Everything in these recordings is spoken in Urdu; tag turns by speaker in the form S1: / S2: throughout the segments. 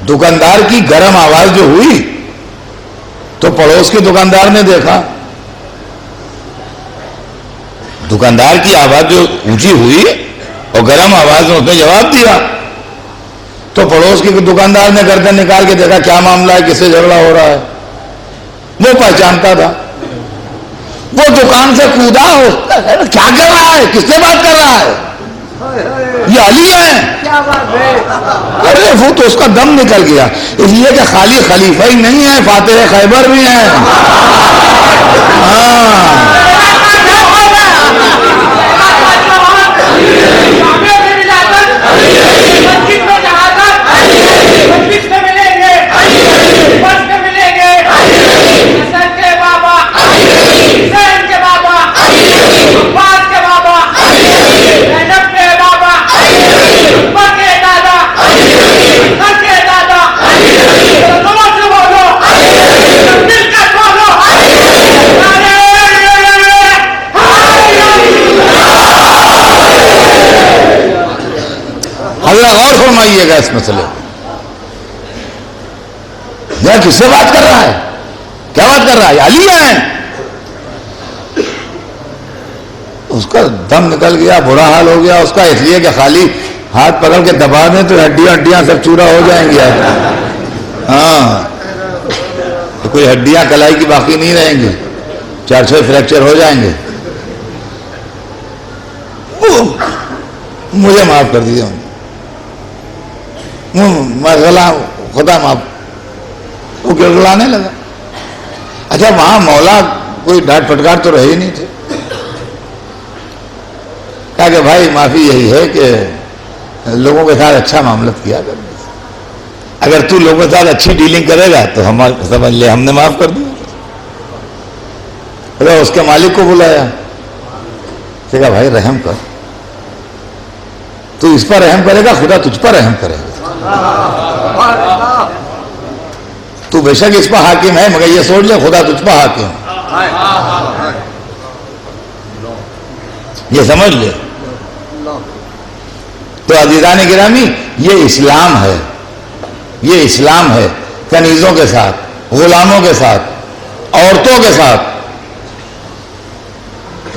S1: دکاندار کی گرم آواز جو ہوئی تو پڑوس کے دکاندار نے دیکھا، دکاندار کی آواز جو اونچی ہوئی اور گرم آواز میں اس نے جواب دیا، تو پڑوس کے دکاندار نے گردن نکال کے دیکھا کیا معاملہ ہے، کس سے جھگڑا ہو رہا ہے. وہ پہچانتا تھا، وہ دکان سے کودا، کیا کر رہا ہے، کس سے بات کر رہا ہے، یہ علی ہے. ارے وہ تو اس کا دم نکل گیا، اس لیے کہ خالی خلیفہ ہی نہیں ہے، فاتح خیبر بھی ہیں. غور فرمائیے گا اس مسئلے میں، کس سے بات کر رہا ہے، کیا بات کر رہا ہے، علی ہیں. اس کا دم نکل گیا، برا حال ہو گیا اس کا، اس لیے کہ خالی ہاتھ پکڑ کے دبا دیں تو ہڈیاں سب چورا ہو جائیں گی. ہاں تو کوئی ہڈیاں کلائی کی باقی نہیں رہیں گی، 4 فریکچر ہو جائیں گے. مجھے معاف کر دیجیے، خدا معاف. وہ گڑگڑانے لگا. اچھا وہاں مولا کوئی ڈانٹ پھٹکار تو رہے ہی نہیں تھے. کہا کہ بھائی معافی یہی ہے کہ لوگوں کے ساتھ اچھا معاملت کیا کر، اگر تو لوگوں کے ساتھ اچھی ڈیلنگ کرے گا تو ہم سمجھ لے ہم نے معاف کر دیا. اس کے مالک کو بلایا، کہا بھائی رحم کر، تو اس پر رحم کرے گا خدا تجھ پر رحم کرے گا. تو بے شک اس پر حاکم ہے مگر یہ سوچ لے خدا تجھ پر حاکم، یہ سمجھ لے. تو عزیزان گرامی یہ اسلام ہے، یہ اسلام ہے. کنیزوں کے ساتھ، غلاموں کے ساتھ، عورتوں کے ساتھ.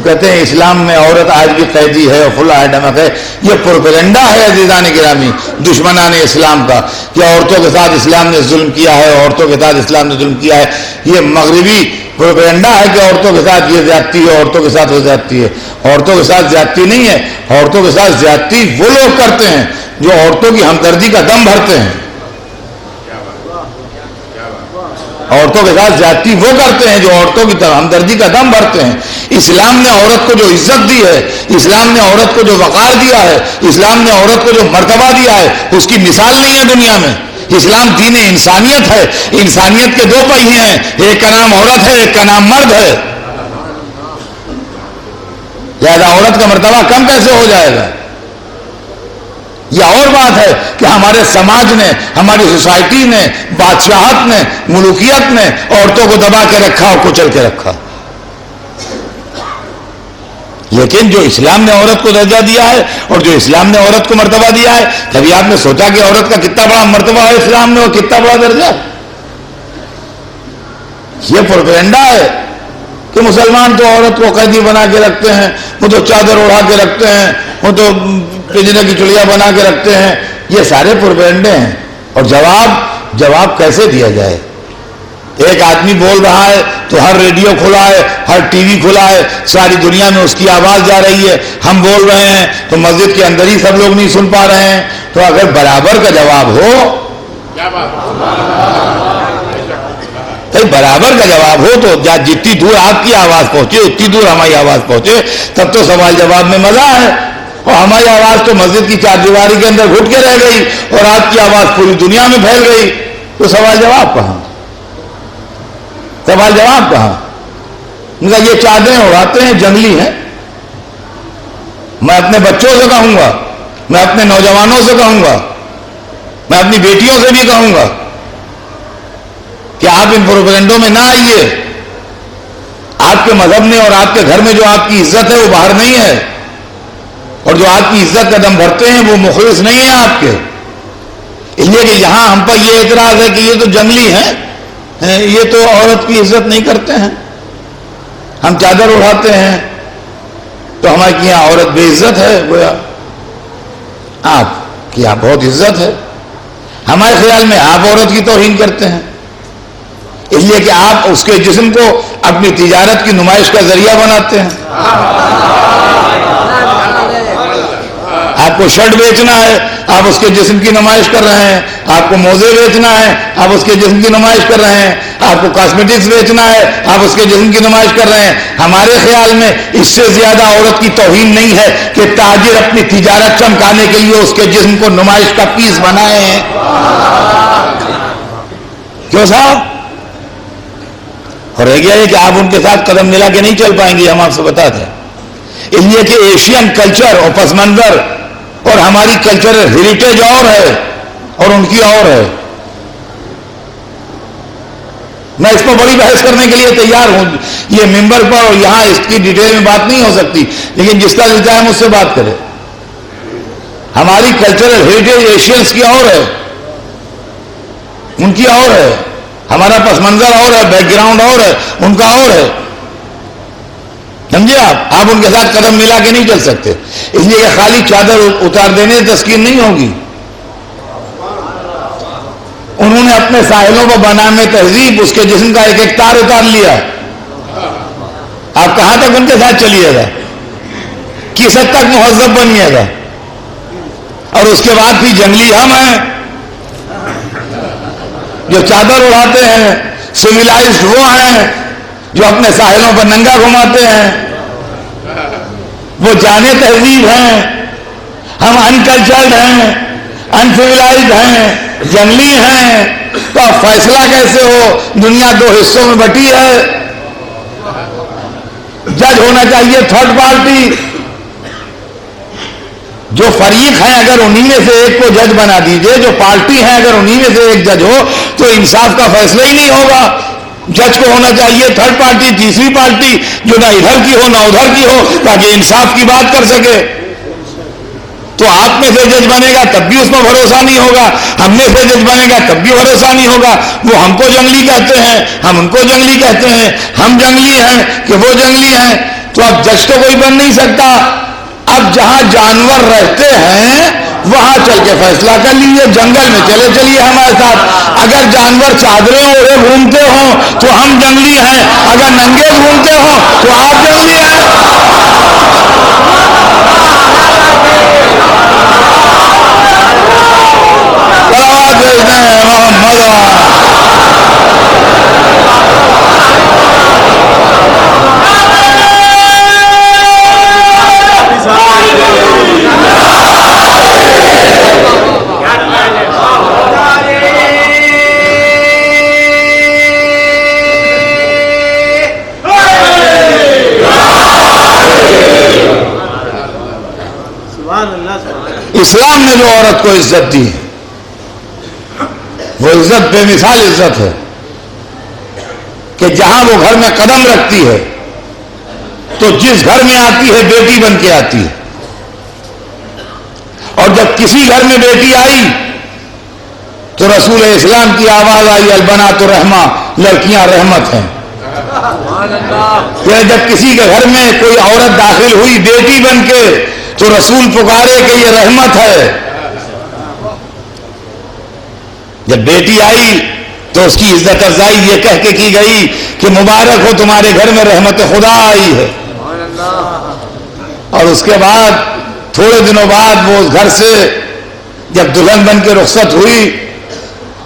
S1: کہتے ہیں اسلام میں عورت آج بھی قیدی ہے اور کھلا ہے، ڈمک ہے. یہ پروپیگنڈا ہے عزیزان گرامی دشمنان اسلام کا کہ عورتوں کے ساتھ اسلام نے ظلم کیا ہے، عورتوں کے ساتھ اسلام نے ظلم کیا ہے. یہ مغربی پروپیگنڈا ہے کہ عورتوں کے ساتھ یہ زیادتی ہے، عورتوں کے ساتھ وہ زیادتی ہے. عورتوں کے ساتھ زیادتی نہیں ہے، عورتوں کے ساتھ زیادتی وہ لوگ کرتے ہیں جو عورتوں کی ہمدردی کا دم بھرتے ہیں. عورتوں کے ساتھ زیادتی وہ کرتے ہیں جو عورتوں کی ہمدردی کا دم بھرتے ہیں. اسلام نے عورت کو جو عزت دی ہے، اسلام نے عورت کو جو وقار دیا ہے، اسلام نے عورت کو جو مرتبہ دیا ہے، اس کی مثال نہیں ہے دنیا میں. اسلام دین انسانیت ہے، انسانیت کے 2 پہیے ہیں، ایک کا نام عورت ہے، ایک کا نام مرد ہے. لہذا عورت کا مرتبہ کم کیسے ہو جائے گا؟ یہ اور بات ہے کہ ہمارے سماج نے، ہماری سوسائٹی نے، بادشاہت نے، ملوکیت نے عورتوں کو دبا کے رکھا اور کچل کے رکھا. لیکن جو اسلام نے عورت کو درجہ دیا ہے اور جو اسلام نے عورت کو مرتبہ دیا ہے، کبھی آپ نے سوچا کہ عورت کا کتنا بڑا مرتبہ ہے اسلام نے اور کتنا بڑا درجہ؟ یہ پروپیگنڈا ہے کہ مسلمان تو عورت کو قیدی بنا کے رکھتے ہیں، وہ تو چادر اڑا کے رکھتے ہیں، وہ تو پنجرے کی چڑیا بنا کے رکھتے ہیں. یہ سارے پروپیگنڈے ہیں. اور جواب کیسے دیا جائے؟ ایک آدمی بول رہا ہے تو ہر ریڈیو کھلا ہے، ہر ٹی وی کھلا ہے، ساری دنیا میں اس کی آواز جا رہی ہے. ہم بول رہے ہیں تو مسجد کے اندر ہی سب لوگ نہیں سن پا رہے ہیں. تو اگر برابر کا جواب ہو، برابر کا جواب ہو تو جتنی دور آپ کی آواز پہنچے اتنی دور ہماری آواز پہنچے، تب تو سوال جواب میں مزہ ہے. اور ہماری آواز تو مسجد کی 4 دیواری کے اندر گھٹ کے رہ گئی اور آپ کی آواز پوری دنیا میں پھیل گئی، تو سوال جواب کہاں؟ سوال جواب کہاں؟ یہ چادریں اڑاتے ہیں جنگلی ہیں. میں اپنے بچوں سے کہوں گا، میں اپنے نوجوانوں سے کہوں گا، میں اپنی بیٹیوں سے بھی کہوں گا کہ آپ ان پروپیگنڈوں میں نہ آئیے. آپ کے مذہب نے اور آپ کے گھر میں جو آپ کی عزت ہے وہ باہر نہیں ہے، اور جو آپ کی عزت کا دم بھرتے ہیں وہ مخلص نہیں ہیں آپ کے. اس لیے کہ یہاں ہم پر یہ اعتراض ہے کہ یہ تو جنگلی ہیں، یہ تو عورت کی عزت نہیں کرتے ہیں، ہم چادر اڑاتے ہیں تو ہمارے یہاں عورت بے عزت ہے، گویا آپ کی یہاں بہت عزت ہے، ہمارے خیال میں آپ عورت کی توہین کرتے ہیں، اس لیے کہ آپ اس کے جسم کو اپنی تجارت کی نمائش کا ذریعہ بناتے ہیں۔ آپ کو شرٹ بیچنا ہے، آپ اس کے جسم کی نمائش کر رہے ہیں، آپ کو موزے بیچنا ہے، آپ اس کے جسم کی نمائش کر رہے ہیں، آپ کو کاسمیٹکس بیچنا ہے، آپ اس کے جسم کی نمائش کر رہے ہیں۔ ہمارے خیال میں اس سے زیادہ عورت کی توہین نہیں ہے کہ تاجر اپنی تجارت چمکانے کے لیے اس کے جسم کو نمائش کا پیس بنائے ہیں۔ کیوں صاحب؟ اور رہ گیا ہے کہ آپ ان کے ساتھ قدم ملا کے نہیں چل پائیں گے، ہم آپ سے بتا دیں، اس لیے کہ ایشین کلچر اور پس منظر اور ہماری کلچرل ہیریٹیج اور ہے اور ان کی اور ہے۔ میں اس پر بڑی بحث کرنے کے لیے تیار ہوں، یہ ممبر پر اور یہاں اس کی ڈیٹیل میں بات نہیں ہو سکتی، لیکن جس کا دل چاہے مجھ سے بات کرے۔ ہماری کلچرل ہیریٹیج ایشینز کی اور ہے، ان کی اور ہے، ہمارا پس منظر اور ہے، بیک گراؤنڈ اور ہے، ان کا اور ہے، سمجھے آپ ان کے ساتھ قدم ملا کے نہیں چل سکتے، اس لیے کہ خالی چادر اتار دینے سے تسکین نہیں ہوگی۔ انہوں نے اپنے ساحلوں پر بنانے تہذیب اس کے جسم کا ایک ایک تار اتار لیا، آپ کہاں تک ان کے ساتھ چلیے گا، کس حد تک مہذب بنیے گا؟ اور اس کے بعد بھی جنگلی ہم ہیں جو چادر اڑاتے ہیں، سویلائزڈ وہ ہیں جو اپنے ساحلوں پر ننگا گھماتے ہیں، وہ جانے تہذیب ہیں، ہم انکلچرڈ ہیں، انسویلائزڈ ہیں، جنگلی ہیں، تو اب فیصلہ کیسے ہو؟ دنیا دو حصوں میں بٹی ہے، جج ہونا چاہیے تھرڈ پارٹی، جو فریق ہیں اگر انہی میں سے ایک کو جج بنا دیجئے، جو پارٹی ہیں اگر انہی میں سے ایک جج ہو تو انصاف کا فیصلہ ہی نہیں ہوگا۔ جج کو ہونا چاہیے تھرڈ پارٹی، تیسری پارٹی جو نہ ادھر کی ہو نہ ادھر کی ہو، تاکہ انصاف کی بات کر سکے۔ تو آپ میں سے جج بنے گا تب بھی اس پر بھروسہ نہیں ہوگا، ہم میں سے جج بنے گا تب بھی بھروسہ نہیں ہوگا۔ وہ ہم کو جنگلی کہتے ہیں، ہم ان کو جنگلی کہتے ہیں، ہم جنگلی ہیں کہ وہ جنگلی ہیں، تو اب جج تو کوئی بن نہیں سکتا۔ اب جہاں جانور رہتے ہیں وہاں چل کے فیصلہ کر لیجیے، جنگل میں چلے چلیے ہمارے ساتھ۔ اگر جانور چادریں اوڑھے گھومتے ہوں تو ہم جنگلی ہیں، اگر ننگے گھومتے ہوں تو آپ جنگلی ہیں۔ اسلام نے جو عورت کو عزت دی وہ عزت بے مثال عزت ہے کہ جہاں وہ گھر میں قدم رکھتی ہے تو جس گھر میں آتی ہے بیٹی بن کے آتی ہے، اور جب کسی گھر میں بیٹی آئی تو رسول اسلام کی آواز آئی البنات رحمہ، لڑکیاں رحمت ہیں۔ جب کسی کے گھر میں کوئی عورت داخل ہوئی بیٹی بن کے تو رسول پکارے کہ یہ رحمت ہے۔ جب بیٹی آئی تو اس کی عزت افزائی یہ کہہ کے کی گئی کہ مبارک ہو تمہارے گھر میں رحمت خدا آئی ہے۔ اور اس کے بعد تھوڑے دنوں بعد وہ اس گھر سے جب دلہن بن کے رخصت ہوئی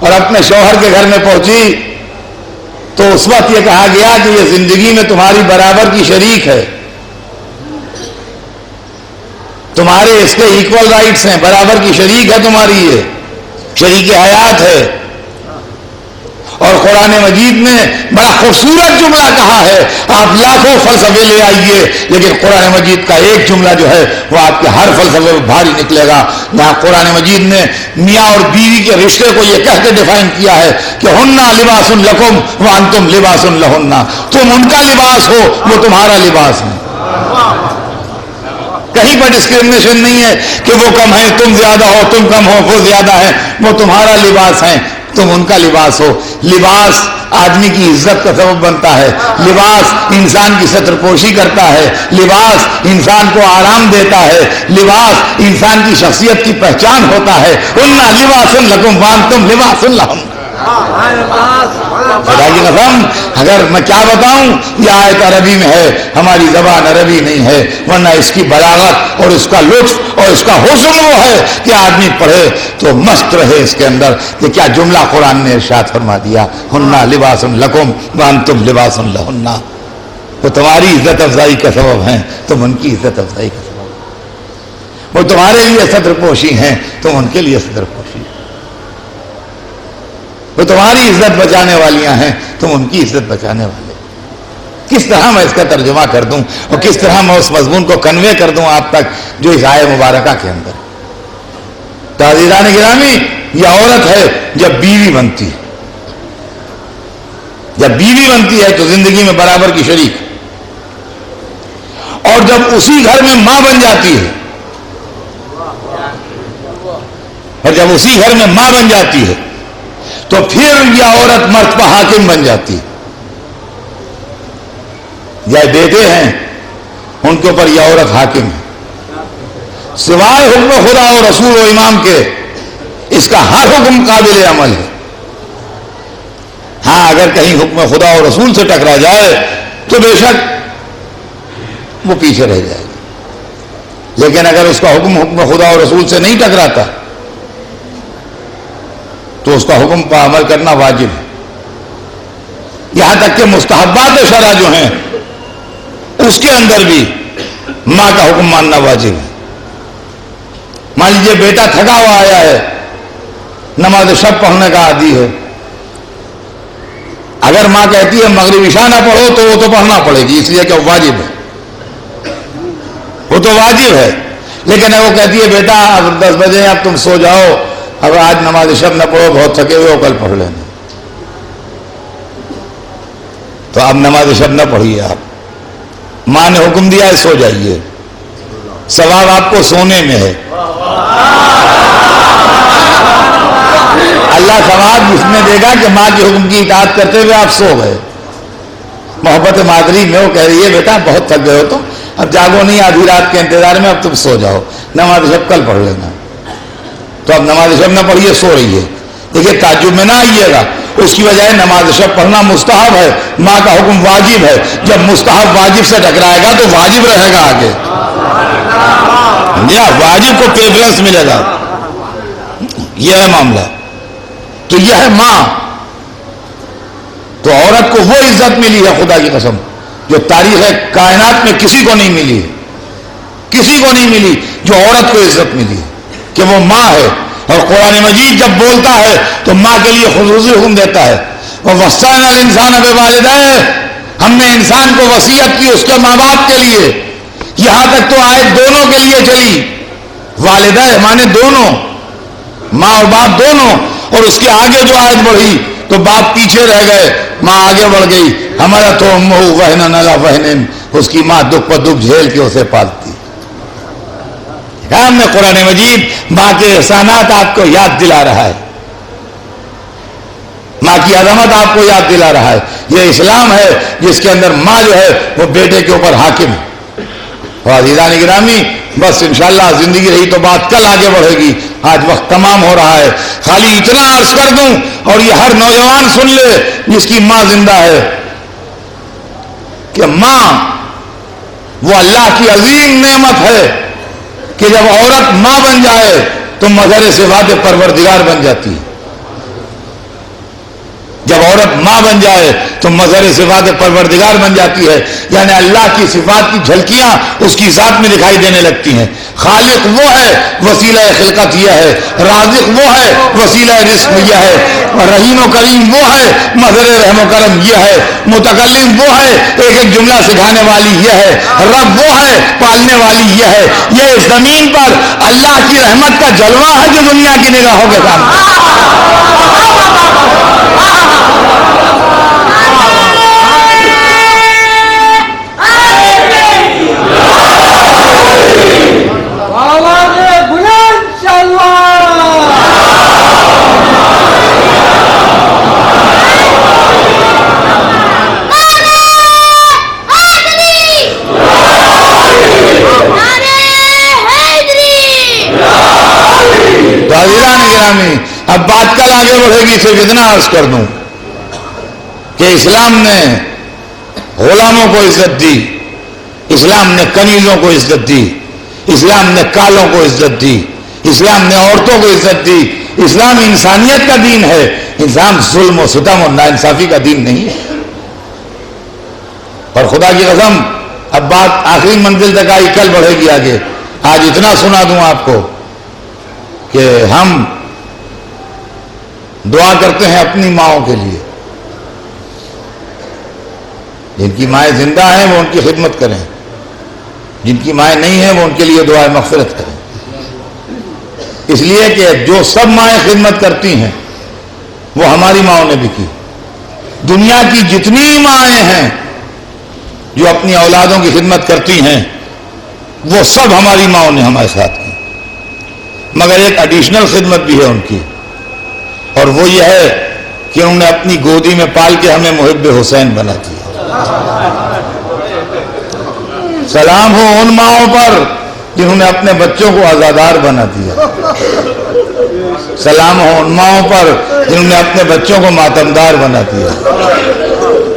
S1: اور اپنے شوہر کے گھر میں پہنچی تو اس وقت یہ کہا گیا کہ یہ زندگی میں تمہاری برابر کی شریک ہے، تمہارے اس کے ایکول رائٹس ہیں، برابر کی شریک ہے، تمہاری یہ شریک حیات ہے۔ اور قرآن مجید نے بڑا خوبصورت جملہ کہا ہے، آپ لاکھوں فلسفے لے آئیے لیکن قرآن مجید کا ایک جملہ جو ہے وہ آپ کے ہر فلسفے میں بھاری نکلے گا۔ یہاں قرآن مجید نے میاں اور بیوی کے رشتے کو یہ کہہ کے ڈیفائن کیا ہے کہ ہننا لباس لکم وانتم لباس لہن، تم ان کا لباس ہو وہ تمہارا لباس ہے۔ کہیں پر ڈسکرمنیشن نہیں ہے کہ وہ کم ہے تم زیادہ ہو، تم کم ہو وہ زیادہ ہے. وہ تمہارا لباس ہے، تم ان کا لباس ہو. لباس آدمی کی عزت کا سبب بنتا ہے، لباس انسان کی ستر پوشی کرتا ہے، لباس انسان کو آرام دیتا ہے، لباس انسان کی شخصیت کی پہچان ہوتا ہے. اُنَّ لِبَاسٌ لَكُمْ وَأَنْتُمْ لِبَاسٌ لَهُمْ. خدا کی قسم اگر میں کیا بتاؤں، یہ آیت عربی میں ہے، ہماری زبان عربی نہیں ہے، ورنہ اس کی بلاغت اور اس کا لطف اور اس کا حسن وہ ہے کہ آدمی پڑھے تو مست رہے اس کے اندر کہ کیا جملہ قرآن نے ارشاد فرما دیا، ہن لباس لکم وانتم لباس لہن. وہ تمہاری عزت افزائی کا سبب ہیں، تم ان کی عزت افزائی کا سبب. وہ تمہارے لیے ستر پوشی ہیں، تم ان کے لیے ستر پوشی. وہ تمہاری عزت بچانے والیاں ہیں، تم ان کی عزت بچانے والے. کس طرح میں اس کا ترجمہ کر دوں اور کس طرح میں اس مضمون کو کنوے کر دوں آپ تک جو اس آیت مبارکہ کے اندر. تو عزیزان گرامی، یہ عورت ہے جب بیوی بنتی ہے، جب بیوی بنتی ہے تو زندگی میں برابر کی شریک، اور جب اسی گھر میں ماں بن جاتی ہے، اور جب اسی گھر میں ماں بن جاتی ہے تو پھر یہ عورت مرد پر حاکم بن جاتی. یہ بیٹے ہیں ان کے اوپر یہ عورت حاکم ہے، سوائے حکم خدا و رسول و امام کے اس کا ہر حکم قابل عمل ہے. ہاں اگر کہیں حکم خدا و رسول سے ٹکرا جائے تو بے شک وہ پیچھے رہ جائے گی، لیکن اگر اس کا حکم خدا و رسول سے نہیں ٹکراتا تو اس کا حکم پر عمل کرنا واجب ہے. یہاں تک کہ مستحبات شرع جو ہیں اس کے اندر بھی ماں کا حکم ماننا واجب ہے. مان لیجیے بیٹا تھکا ہوا آیا ہے، نماز شب پڑھنے کا عادی ہے، اگر ماں کہتی ہے مغرب عشاء نہ پڑھو تو وہ تو پڑھنا پڑے گی، اس لیے کہ وہ واجب ہے، وہ تو واجب ہے. لیکن وہ کہتی ہے بیٹا اب 10 بجے اب تم سو جاؤ، اب آج نماز شب نہ پڑھو، بہت تھکے ہوئے ہو، کل پڑھ لینا. تو اب نماز شب نہ پڑھیے آپ، ماں نے حکم دیا ہے سو جائیے، ثواب آپ کو سونے میں ہے. اللہ ثواب اس میں دے گا کہ ماں کے حکم کی اطاعت کرتے ہوئے آپ سو گئے. محبت مادری میں وہ کہہ رہی ہے بیٹا بہت تھک گئے ہو تو اب جاگو نہیں، آدھی رات کے انتظار میں اب تم سو جاؤ، نماز شب کل پڑھ لینا. تو اب نماز شب نہ پڑھیے، سو رہی ہے. دیکھیے تعجب میں نہ آئیے گا، اس کی وجہ نماز شب پڑھنا مستحب ہے، ماں کا حکم واجب ہے. جب مستحب واجب سے ٹکرائے گا تو واجب رہے گا آگے، واجب کو پریفرنس ملے گا. یہ ہے معاملہ. تو یہ ہے ماں. تو عورت کو وہ عزت ملی ہے خدا کی قسم جو تاریخ کائنات میں کسی کو نہیں ملی، کسی کو نہیں ملی جو عورت کو عزت ملی کہ وہ ماں ہے. اور قرآن مجید جب بولتا ہے تو ماں کے لیے خصوصی حکم دیتا ہے. وَوَصَّيْنَا الْإِنسَانَ بِوَالِدَيْهِ، ہم نے انسان کو وصیت کی اس کے ماں باپ کے لیے. یہاں تک تو آیت دونوں کے لیے چلی، والدہ مانے دونوں، ماں اور باپ دونوں. اور اس کے آگے جو آیت بڑھی تو باپ پیچھے رہ گئے، ماں آگے بڑھ گئی. ہمارا تو وہن علی وہن، اس کی ماں دکھ پر دکھ جھیل کے اسے پالتی. ہم نے قرآن مجید ماں کے احسانات آپ کو یاد دلا رہا ہے، ماں کی عظمت آپ کو یاد دلا رہا ہے. یہ اسلام ہے جس کے اندر ماں جو ہے وہ بیٹے کے اوپر حاکم ہے. اور عزیزان گرامی بس انشاءاللہ زندگی رہی تو بات کل آگے بڑھے گی، آج وقت تمام ہو رہا ہے. خالی اتنا عرض کر دوں اور یہ ہر نوجوان سن لے جس کی ماں زندہ ہے کہ ماں وہ اللہ کی عظیم نعمت ہے کہ جب عورت ماں بن جائے تو مظہر صفات پروردگار بن جاتی ہے. جب عورت ماں بن جائے تو مظہر صفات پروردگار بن جاتی ہے، یعنی اللہ کی صفات کی جھلکیاں اس کی ذات میں دکھائی دینے لگتی ہیں. خالق وہ ہے، وسیلہ خلقت یہ ہے. رازق وہ ہے، وسیلہ رزق یہ ہے. رحیم و کریم وہ ہے، مظہر رحم و کرم یہ ہے. متکلم وہ ہے، ایک ایک جملہ سکھانے والی یہ ہے. رب وہ ہے، پالنے والی یہ ہے. یہ اس زمین پر اللہ کی رحمت کا جلوہ ہے جو دنیا کی نگاہوں کے سامنے. تو عزیزان گرامی اب بات کل آگے بڑھے گی، صرف اتنا عرض کر دوں کہ اسلام نے غلاموں کو عزت دی، اسلام نے کنیزوں کو عزت دی، اسلام نے کالوں کو عزت دی، اسلام نے عورتوں کو عزت دی۔ اسلام انسانیت کا دین ہے، انسان ظلم و ستم اور ناانصافی کا دین نہیں ہے۔ اور خدا کی قسم اب بات آخری منزل تک آئی، کل بڑھے گی آگے۔ آج اتنا سنا دوں آپ کو کہ ہم دعا کرتے ہیں اپنی ماؤں کے لیے، جن کی مائیں زندہ ہیں وہ ان کی خدمت کریں، جن کی مائیں نہیں ہیں وہ ان کے لیے دعائے مغفرت کریں، اس لیے کہ جو سب مائیں خدمت کرتی ہیں وہ ہماری ماؤں نے بھی کی۔ دنیا کی جتنی مائیں ہیں جو اپنی اولادوں کی خدمت کرتی ہیں وہ سب ہماری ماؤں نے ہمارے ساتھ کی، مگر ایک ایڈیشنل خدمت بھی ہے ان کی، اور وہ یہ ہے کہ انہوں نے اپنی گودی میں پال کے ہمیں محب حسین بنا دیا۔ سلام ہو ان ماؤں پر جنہوں نے اپنے بچوں کو آزادار بنا دیا، سلام ہو ان ماؤں پر جنہوں نے اپنے بچوں کو ماتمدار بنا دیا،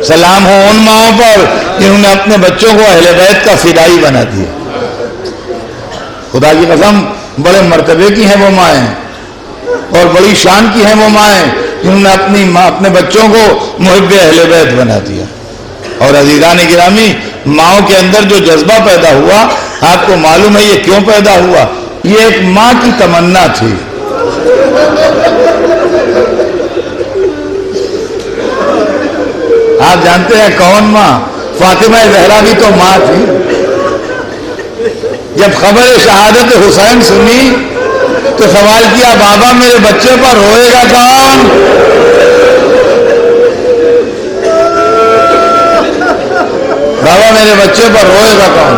S1: سلام ہو ان ماؤں پر جنہوں نے اپنے بچوں کو اہل بیت کا فدائی بنا دیا۔ خدا کی قسم بڑے مرتبے کی ہیں وہ مائیں اور بڑی شان کی ہیں وہ مائیں جنہوں نے اپنے بچوں کو محب اہل بیت بنا دیا۔ اور عزیزان گرامی ماؤں کے اندر جو جذبہ پیدا ہوا، آپ کو معلوم ہے یہ کیوں پیدا ہوا؟ یہ ایک ماں کی تمنا تھی۔ آپ جانتے ہیں کون ماں؟ فاطمہ زہرا بھی تو ماں تھی۔ جب خبر شہادت حسین سنی تو سوال کیا، بابا میرے بچے پر روئے گا کون؟ بابا میرے بچے پر روئے گا کون؟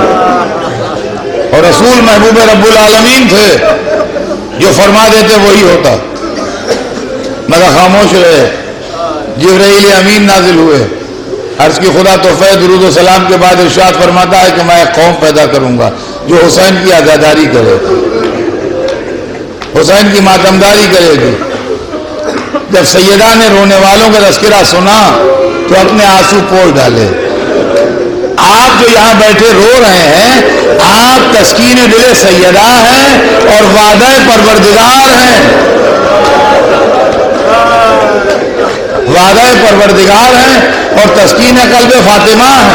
S1: اور رسول محبوب رب العالمین تھے، جو فرما دیتے وہی ہوتا، مگر خاموش رہے۔ جبرائیل امین نازل ہوئے، عرض کی خدا تحفہ درود و سلام کے بعد ارشاد فرماتا ہے کہ میں ایک قوم پیدا کروں گا جو حسین کی عزاداری کرے گی، حسین کی ماتمداری کرے گی۔ جب سیدہ نے رونے والوں کا تذکرہ سنا تو اپنے آنسو پوچھ ڈالے۔ آپ جو یہاں بیٹھے رو رہے ہیں، آپ تسکین دل سیدہ ہیں اور وعدہ پروردگار ہیں، وعدہ پروردگار ہیں اور تسکین قلب فاطمہ ہیں۔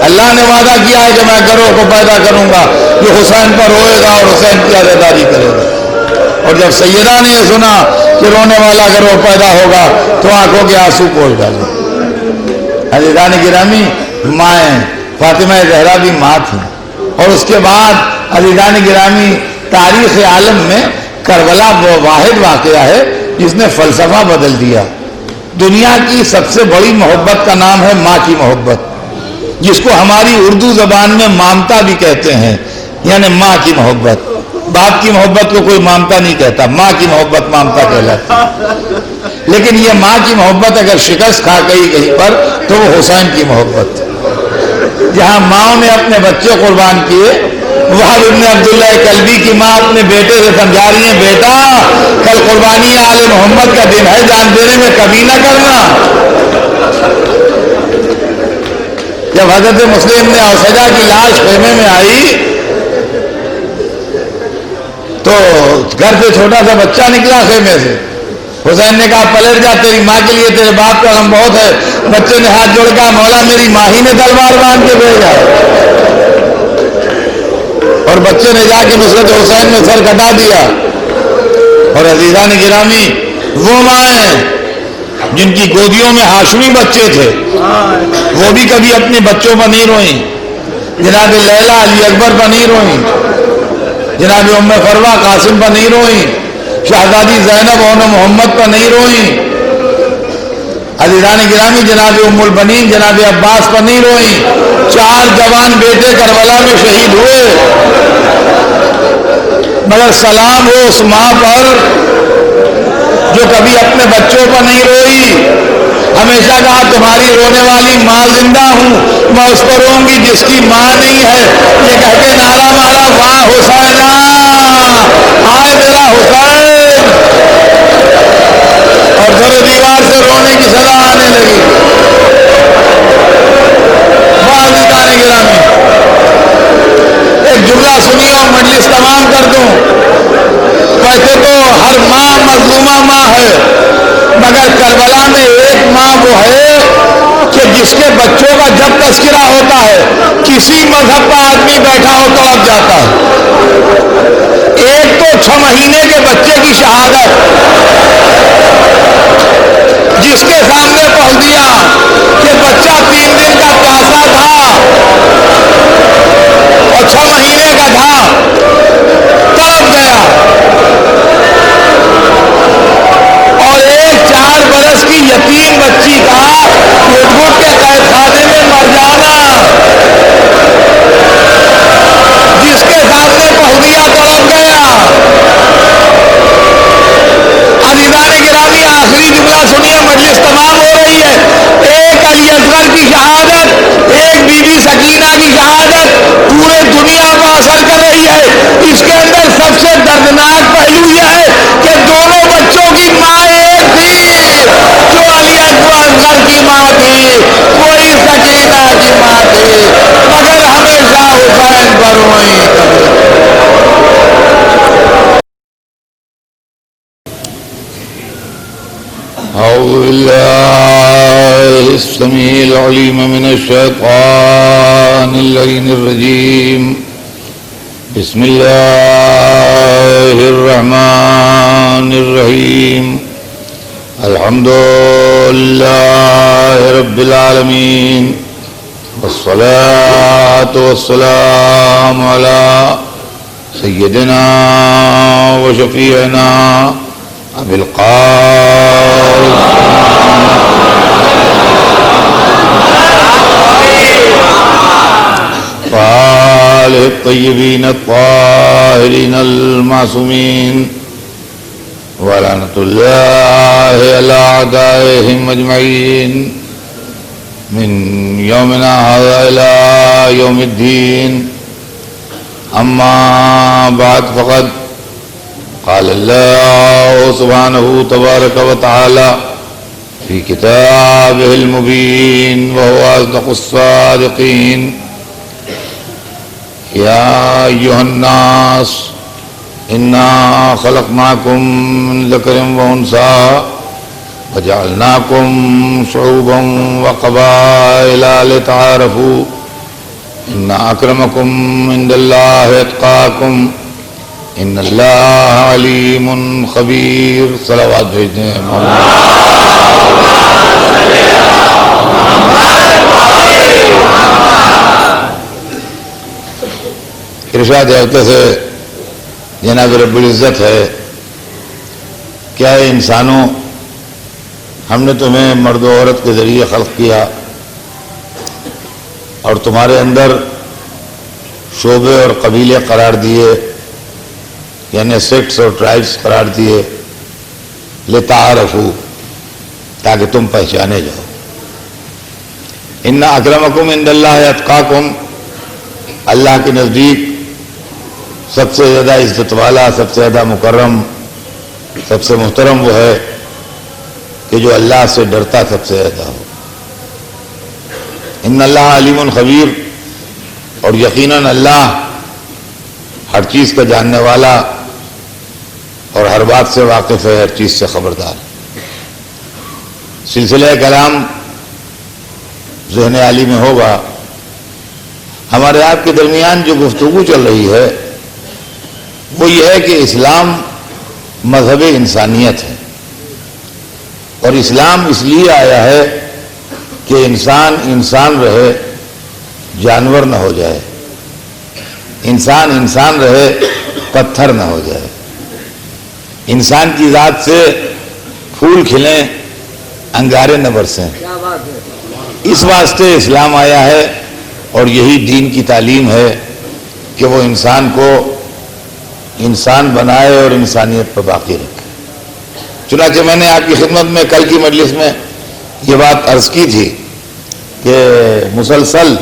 S1: اللہ نے وعدہ کیا ہے کہ میں گروہ کو پیدا کروں گا جو حسین پر روئے گا اور حسین کی عزاداری کرے گا۔ اور جب سیدہ نے یہ سنا کہ رونے والا گروہ پیدا ہوگا تو آنکھوں کے آنسو پوچھ ڈالے۔ عزیزان گرامی مائیں، فاطمہ زہرا بھی ماں تھی، اور اس کے بعد عزیزان گرامی تاریخ عالم میں کربلا وہ واحد واقعہ ہے جس نے فلسفہ بدل دیا۔ دنیا کی سب سے بڑی محبت کا نام ہے ماں کی محبت، جس کو ہماری اردو زبان میں مامتا بھی کہتے ہیں، یعنی ماں کی محبت۔ باپ کی محبت کو کوئی مامتا نہیں کہتا، ماں کی محبت مامتا کہلاتی۔ لیکن یہ ماں کی محبت اگر شکست کھا گئی کہیں پر تو وہ حسین کی محبت، جہاں ماں نے اپنے بچے قربان کیے۔ وہاں ابن عبداللہ کلبی کی ماں اپنے بیٹے سے سمجھا رہی ہیں، بیٹا کل قربانی آل محمد کا دن ہے، جان دینے میں کمی نہ کرنا۔ جب حضرت مسلم نے اوسجا کی لاش خیمے میں آئی تو گھر سے چھوٹا سا بچہ نکلا خیمے سے۔ حسین نے کہا پلٹ جا، تیری ماں کے لیے تیرے باپ کا غم بہت ہے۔ بچے نے ہاتھ جوڑ کہا، مولا میری ماں ہی نے تلوار باندھ کے بھیجا ہے۔ اور بچے نے جا کے نصرت حسین میں سر کٹا دیا۔ اور عزیزان گرامی وہ مائیں جن کی گودیوں میں ہاشمی بچے تھے وہ بھی کبھی اپنے بچوں پر نہیں روئیں۔ جناب لیلا علی اکبر پر نہیں روئیں، جناب ام فروہ قاسم پر نہیں روئیں، شہزادی زینب اور محمد پر نہیں روئیں، عزیزان گرامی جناب ام البنین جناب عباس پر نہیں روئیں۔ 4 جوان بیٹے کربلا میں شہید ہوئے، مگر سلام ہو اس ماں پر جو کبھی اپنے بچوں پر نہیں روئی۔ ہمیشہ کہا تمہاری رونے والی ماں زندہ ہوں، میں اس پر روں گی جس کی ماں نہیں ہے۔ یہ کہہ کے نعرہ مارا، واہ حسینہ ہر ماں مظلومہ ماں ہے، مگر کربلا میں ایک ماں وہ ہے کہ جس کے بچوں کا جب تذکرہ ہوتا ہے کسی مذہب کا آدمی بیٹھا ہو تو اب جاتا ہے۔ ایک تو 6 مہینے کے بچے کی شہادت، جس کے سامنے پہنچ دیا کہ بچہ 3 دن کا پیاسا تھا اور 6 مہینے کا تھا، تڑپ گیا، اور ایک 4 برس کی یتیم بچی کا گھٹ کے قید خانے میں مر جانا، جس کے سامنے پہنچ دیا تڑپ گیا۔ عزیزان گرامی، آخری جملہ سنیے، مجلس تمام ہو رہی ہے۔ ایک علی اصغر کی شہادت، ایک بی بی سکینہ کی شہادت پورے دنیا کو اثر کر رہی ہے۔ اس کے اندر سب سے دردناک پہلو یہ ہے کہ دونوں بچوں کی ماں ایک تھی، جو علی اصغر کی ماں تھی وہی سکینہ کی ماں تھی، مگر ہمیشہ حسین پر روئی۔ أعوذ بالله السميع العليم من الشيطان اللعين الرجيم، بسم الله الرحمن الرحيم، الحمد لله رب العالمين، والصلاة والسلام على سيدنا وشفيعنا أبي القاسم وآله الطيبين الطاهرين المعصومين، ولعنة الله على أعدائهم أجمعين من يومنا هذا إلى يوم الدين. أما بعد، فقد قال الله سبحانه تبارك وتعالى في كتابه المبين وهو أصدق الصادقين: يا أيها الناس إنا خلقناكم من ذكر وأنثى وجعلناكم شعوبا وقبائل لتعارفوا إن أكرمكم عند الله أتقاكم ان اللہ علیم خبیر۔ صلوات بھیجتے ہیں ارشاد ہوتے سے جناب رب العزت ہے، کیا ہے انسانوں، ہم نے تمہیں مرد و عورت کے ذریعے خلق کیا اور تمہارے اندر شعبے اور قبیلے قرار دیے، یعنی سیکٹس اور ٹرائبس قرار دیے، لتعارفوا، تاکہ تم پہچانے جاؤ۔ ان اکرمکم عند اللہ اتقاکم، اللہ کے نزدیک سب سے زیادہ عزت والا، سب سے زیادہ مکرم، سب سے محترم وہ ہے کہ جو اللہ سے ڈرتا سب سے زیادہ ہو۔ ان اللہ علیم خبیر، اور یقیناً اللہ ہر چیز کا جاننے والا اور ہر بات سے واقف ہے، ہر چیز سے خبردار۔ سلسلہ کلام ذہن عالی میں ہوگا۔ ہمارے آپ کے درمیان جو گفتگو چل رہی ہے وہ یہ ہے کہ اسلام مذہب انسانیت ہے، اور اسلام اس لیے آیا ہے کہ انسان انسان رہے، جانور نہ ہو جائے، انسان انسان رہے، پتھر نہ ہو جائے، انسان کی ذات سے پھول کھلیں، انگارے نہ برسیں۔ اس واسطے اسلام آیا ہے، اور یہی دین کی تعلیم ہے کہ وہ انسان کو انسان بنائے اور انسانیت پر باقی رکھے۔ چنانچہ میں نے آپ کی خدمت میں کل کی مجلس میں یہ بات عرض کی تھی کہ مسلسل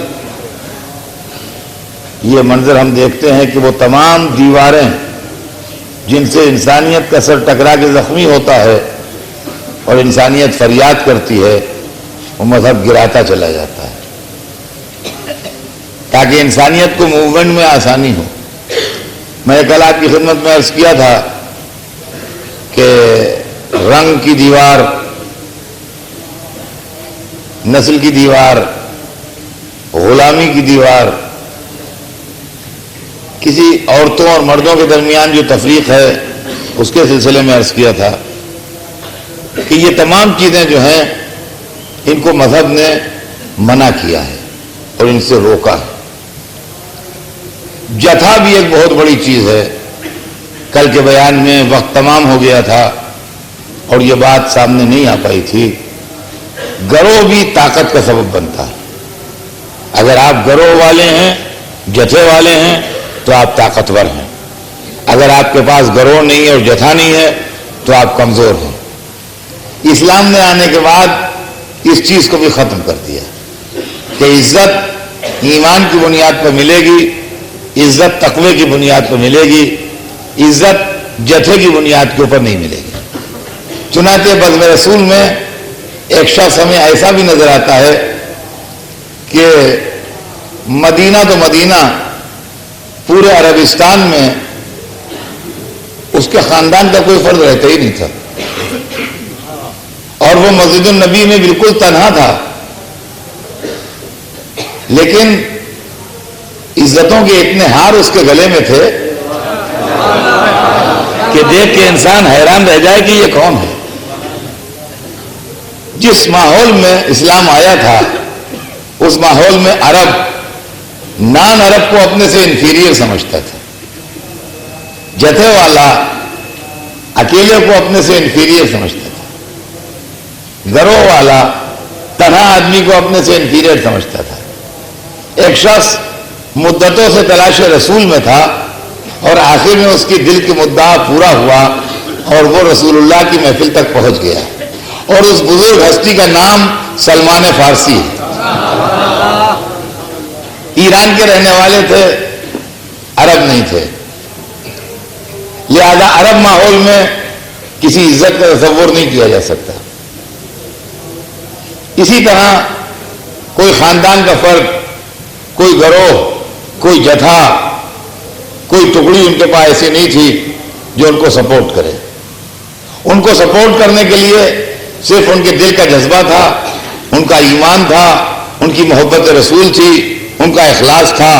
S1: یہ منظر ہم دیکھتے ہیں کہ وہ تمام دیواریں جن سے انسانیت کا سر ٹکرا کے زخمی ہوتا ہے اور انسانیت فریاد کرتی ہے، وہ مذہب گراتا چلا جاتا ہے تاکہ انسانیت کو موومنٹ میں آسانی ہو۔ میں نے کل آپ کی خدمت میں عرض کیا تھا کہ رنگ کی دیوار، نسل کی دیوار، غلامی کی دیوار، کسی عورتوں اور مردوں کے درمیان جو تفریق ہے اس کے سلسلے میں عرض کیا تھا کہ یہ تمام چیزیں جو ہیں ان کو مذہب نے منع کیا ہے اور ان سے روکا ہے۔ جتھا بھی ایک بہت بڑی چیز ہے، کل کے بیان میں وقت تمام ہو گیا تھا اور یہ بات سامنے نہیں آ پائی تھی۔ گروہ بھی طاقت کا سبب بنتا ہے۔ اگر آپ گروہ والے ہیں، جتھے والے ہیں تو آپ طاقتور ہیں، اگر آپ کے پاس گروہ نہیں ہے اور جتھا نہیں ہے تو آپ کمزور ہیں۔ اسلام نے آنے کے بعد اس چیز کو بھی ختم کر دیا کہ عزت ایمان کی بنیاد پر ملے گی، عزت تقوی کی بنیاد پر ملے گی، عزت جتھے کی بنیاد کے اوپر نہیں ملے گی۔ چنانچہ بزم رسول میں ایک شخص ہمیں ایسا بھی نظر آتا ہے کہ مدینہ تو مدینہ، پورے عربستان میں اس کے خاندان کا کوئی فرد رہتا ہی نہیں تھا اور وہ مسجد النبی میں بالکل تنہا تھا، لیکن عزتوں کے اتنے ہار اس کے گلے میں تھے کہ دیکھ کے انسان حیران رہ جائے کہ یہ کون ہے۔ جس ماحول میں اسلام آیا تھا اس ماحول میں عرب نان عرب کو اپنے سے انفیریئر سمجھتا تھا، جتھے والا اکیلے کو اپنے سے انفیریئر سمجھتا تھا، گروہ والا تنہا آدمی کو اپنے سے انفیریئر سمجھتا تھا۔ ایک شخص مدتوں سے تلاش رسول میں تھا اور آخر میں اس کی دل کی مدعا پورا ہوا اور وہ رسول اللہ کی محفل تک پہنچ گیا، اور اس بزرگ ہستی کا نام سلمان فارسی ہے۔ ایران کے رہنے والے تھے، عرب نہیں تھے، لہذا عرب ماحول میں کسی عزت کا تصور نہیں کیا جا سکتا۔ اسی طرح کوئی خاندان کا فرد، کوئی گروہ، کوئی جتھا، کوئی ٹکڑی ان کے پاس ایسی نہیں تھی جو ان کو سپورٹ کرے۔ ان کو سپورٹ کرنے کے لیے صرف ان کے دل کا جذبہ تھا، ان کا ایمان تھا، ان کی محبت رسول تھی، ان کا اخلاص تھا۔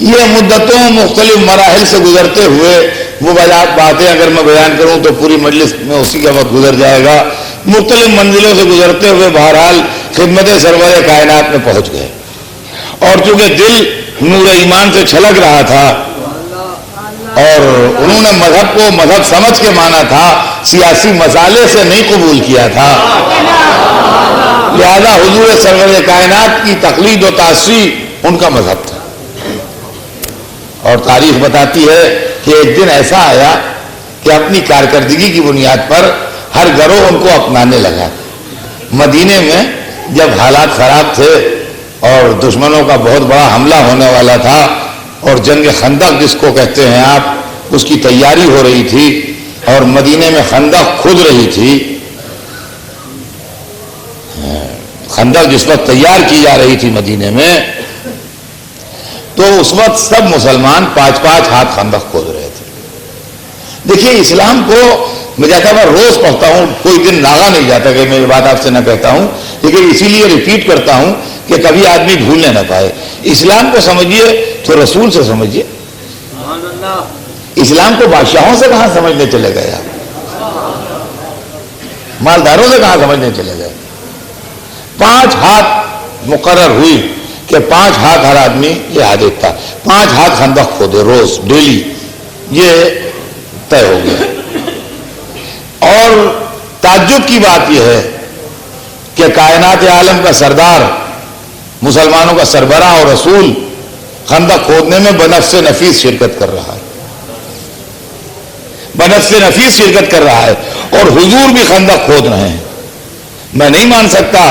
S1: یہ مدتوں مختلف مراحل سے گزرتے ہوئے وہ باتیں اگر میں بیان کروں تو پوری مجلس میں اسی کا وقت گزر جائے گا، مختلف منزلوں سے گزرتے ہوئے بہرحال خدمت سرور کائنات میں پہنچ گئے، اور چونکہ دل نور ایمان سے چھلک رہا تھا اور انہوں نے مذہب کو مذہب سمجھ کے مانا تھا، سیاسی مسالے سے نہیں قبول کیا تھا، لہذا حضور سرور کائنات کی تقلید و تاثری ان کا مذہب تھا۔ اور تاریخ بتاتی ہے کہ ایک دن ایسا آیا کہ اپنی کارکردگی کی بنیاد پر ہر گروہ ان کو اپنانے لگا۔ مدینے میں جب حالات خراب تھے اور دشمنوں کا بہت بڑا حملہ ہونے والا تھا اور جنگ خندق جس کو کہتے ہیں آپ، اس کی تیاری ہو رہی تھی اور مدینے میں خندق کھود رہی تھی، خندق جس وقت تیار کی جا رہی تھی مدینے میں، تو اس وقت سب مسلمان 5-5 ہاتھ خندق کھود رہے تھے۔ دیکھیے اسلام کو میں جاتا میں روز پڑھتا ہوں، کوئی دن ناغا نہیں جاتا کہ میں یہ بات آپ سے نہ کہتا ہوں، لیکن اسی لیے ریپیٹ کرتا ہوں کہ کبھی آدمی بھولنے نہ پائے۔ اسلام کو سمجھیے تو رسول سے سمجھیے، اسلام کو بادشاہوں سے کہاں سمجھنے چلے گئے آپ، مالداروں سے کہاں سمجھنے چلے گئے۔ 5 ہاتھ مقرر ہوئی کہ 5 ہاتھ ہر آدمی، یہ عادت تھا، 5 ہاتھ خندق کھودے روز ڈیلی، یہ طے ہو گیا۔ اور تعجب کی بات یہ ہے کہ کائنات عالم کا سردار، مسلمانوں کا سربراہ اور رسول خندق کھودنے میں بنفس نفیس شرکت کر رہا ہے، بنفس نفیس شرکت کر رہا ہے، اور حضور بھی خندق کھود رہے ہیں۔ میں نہیں مان سکتا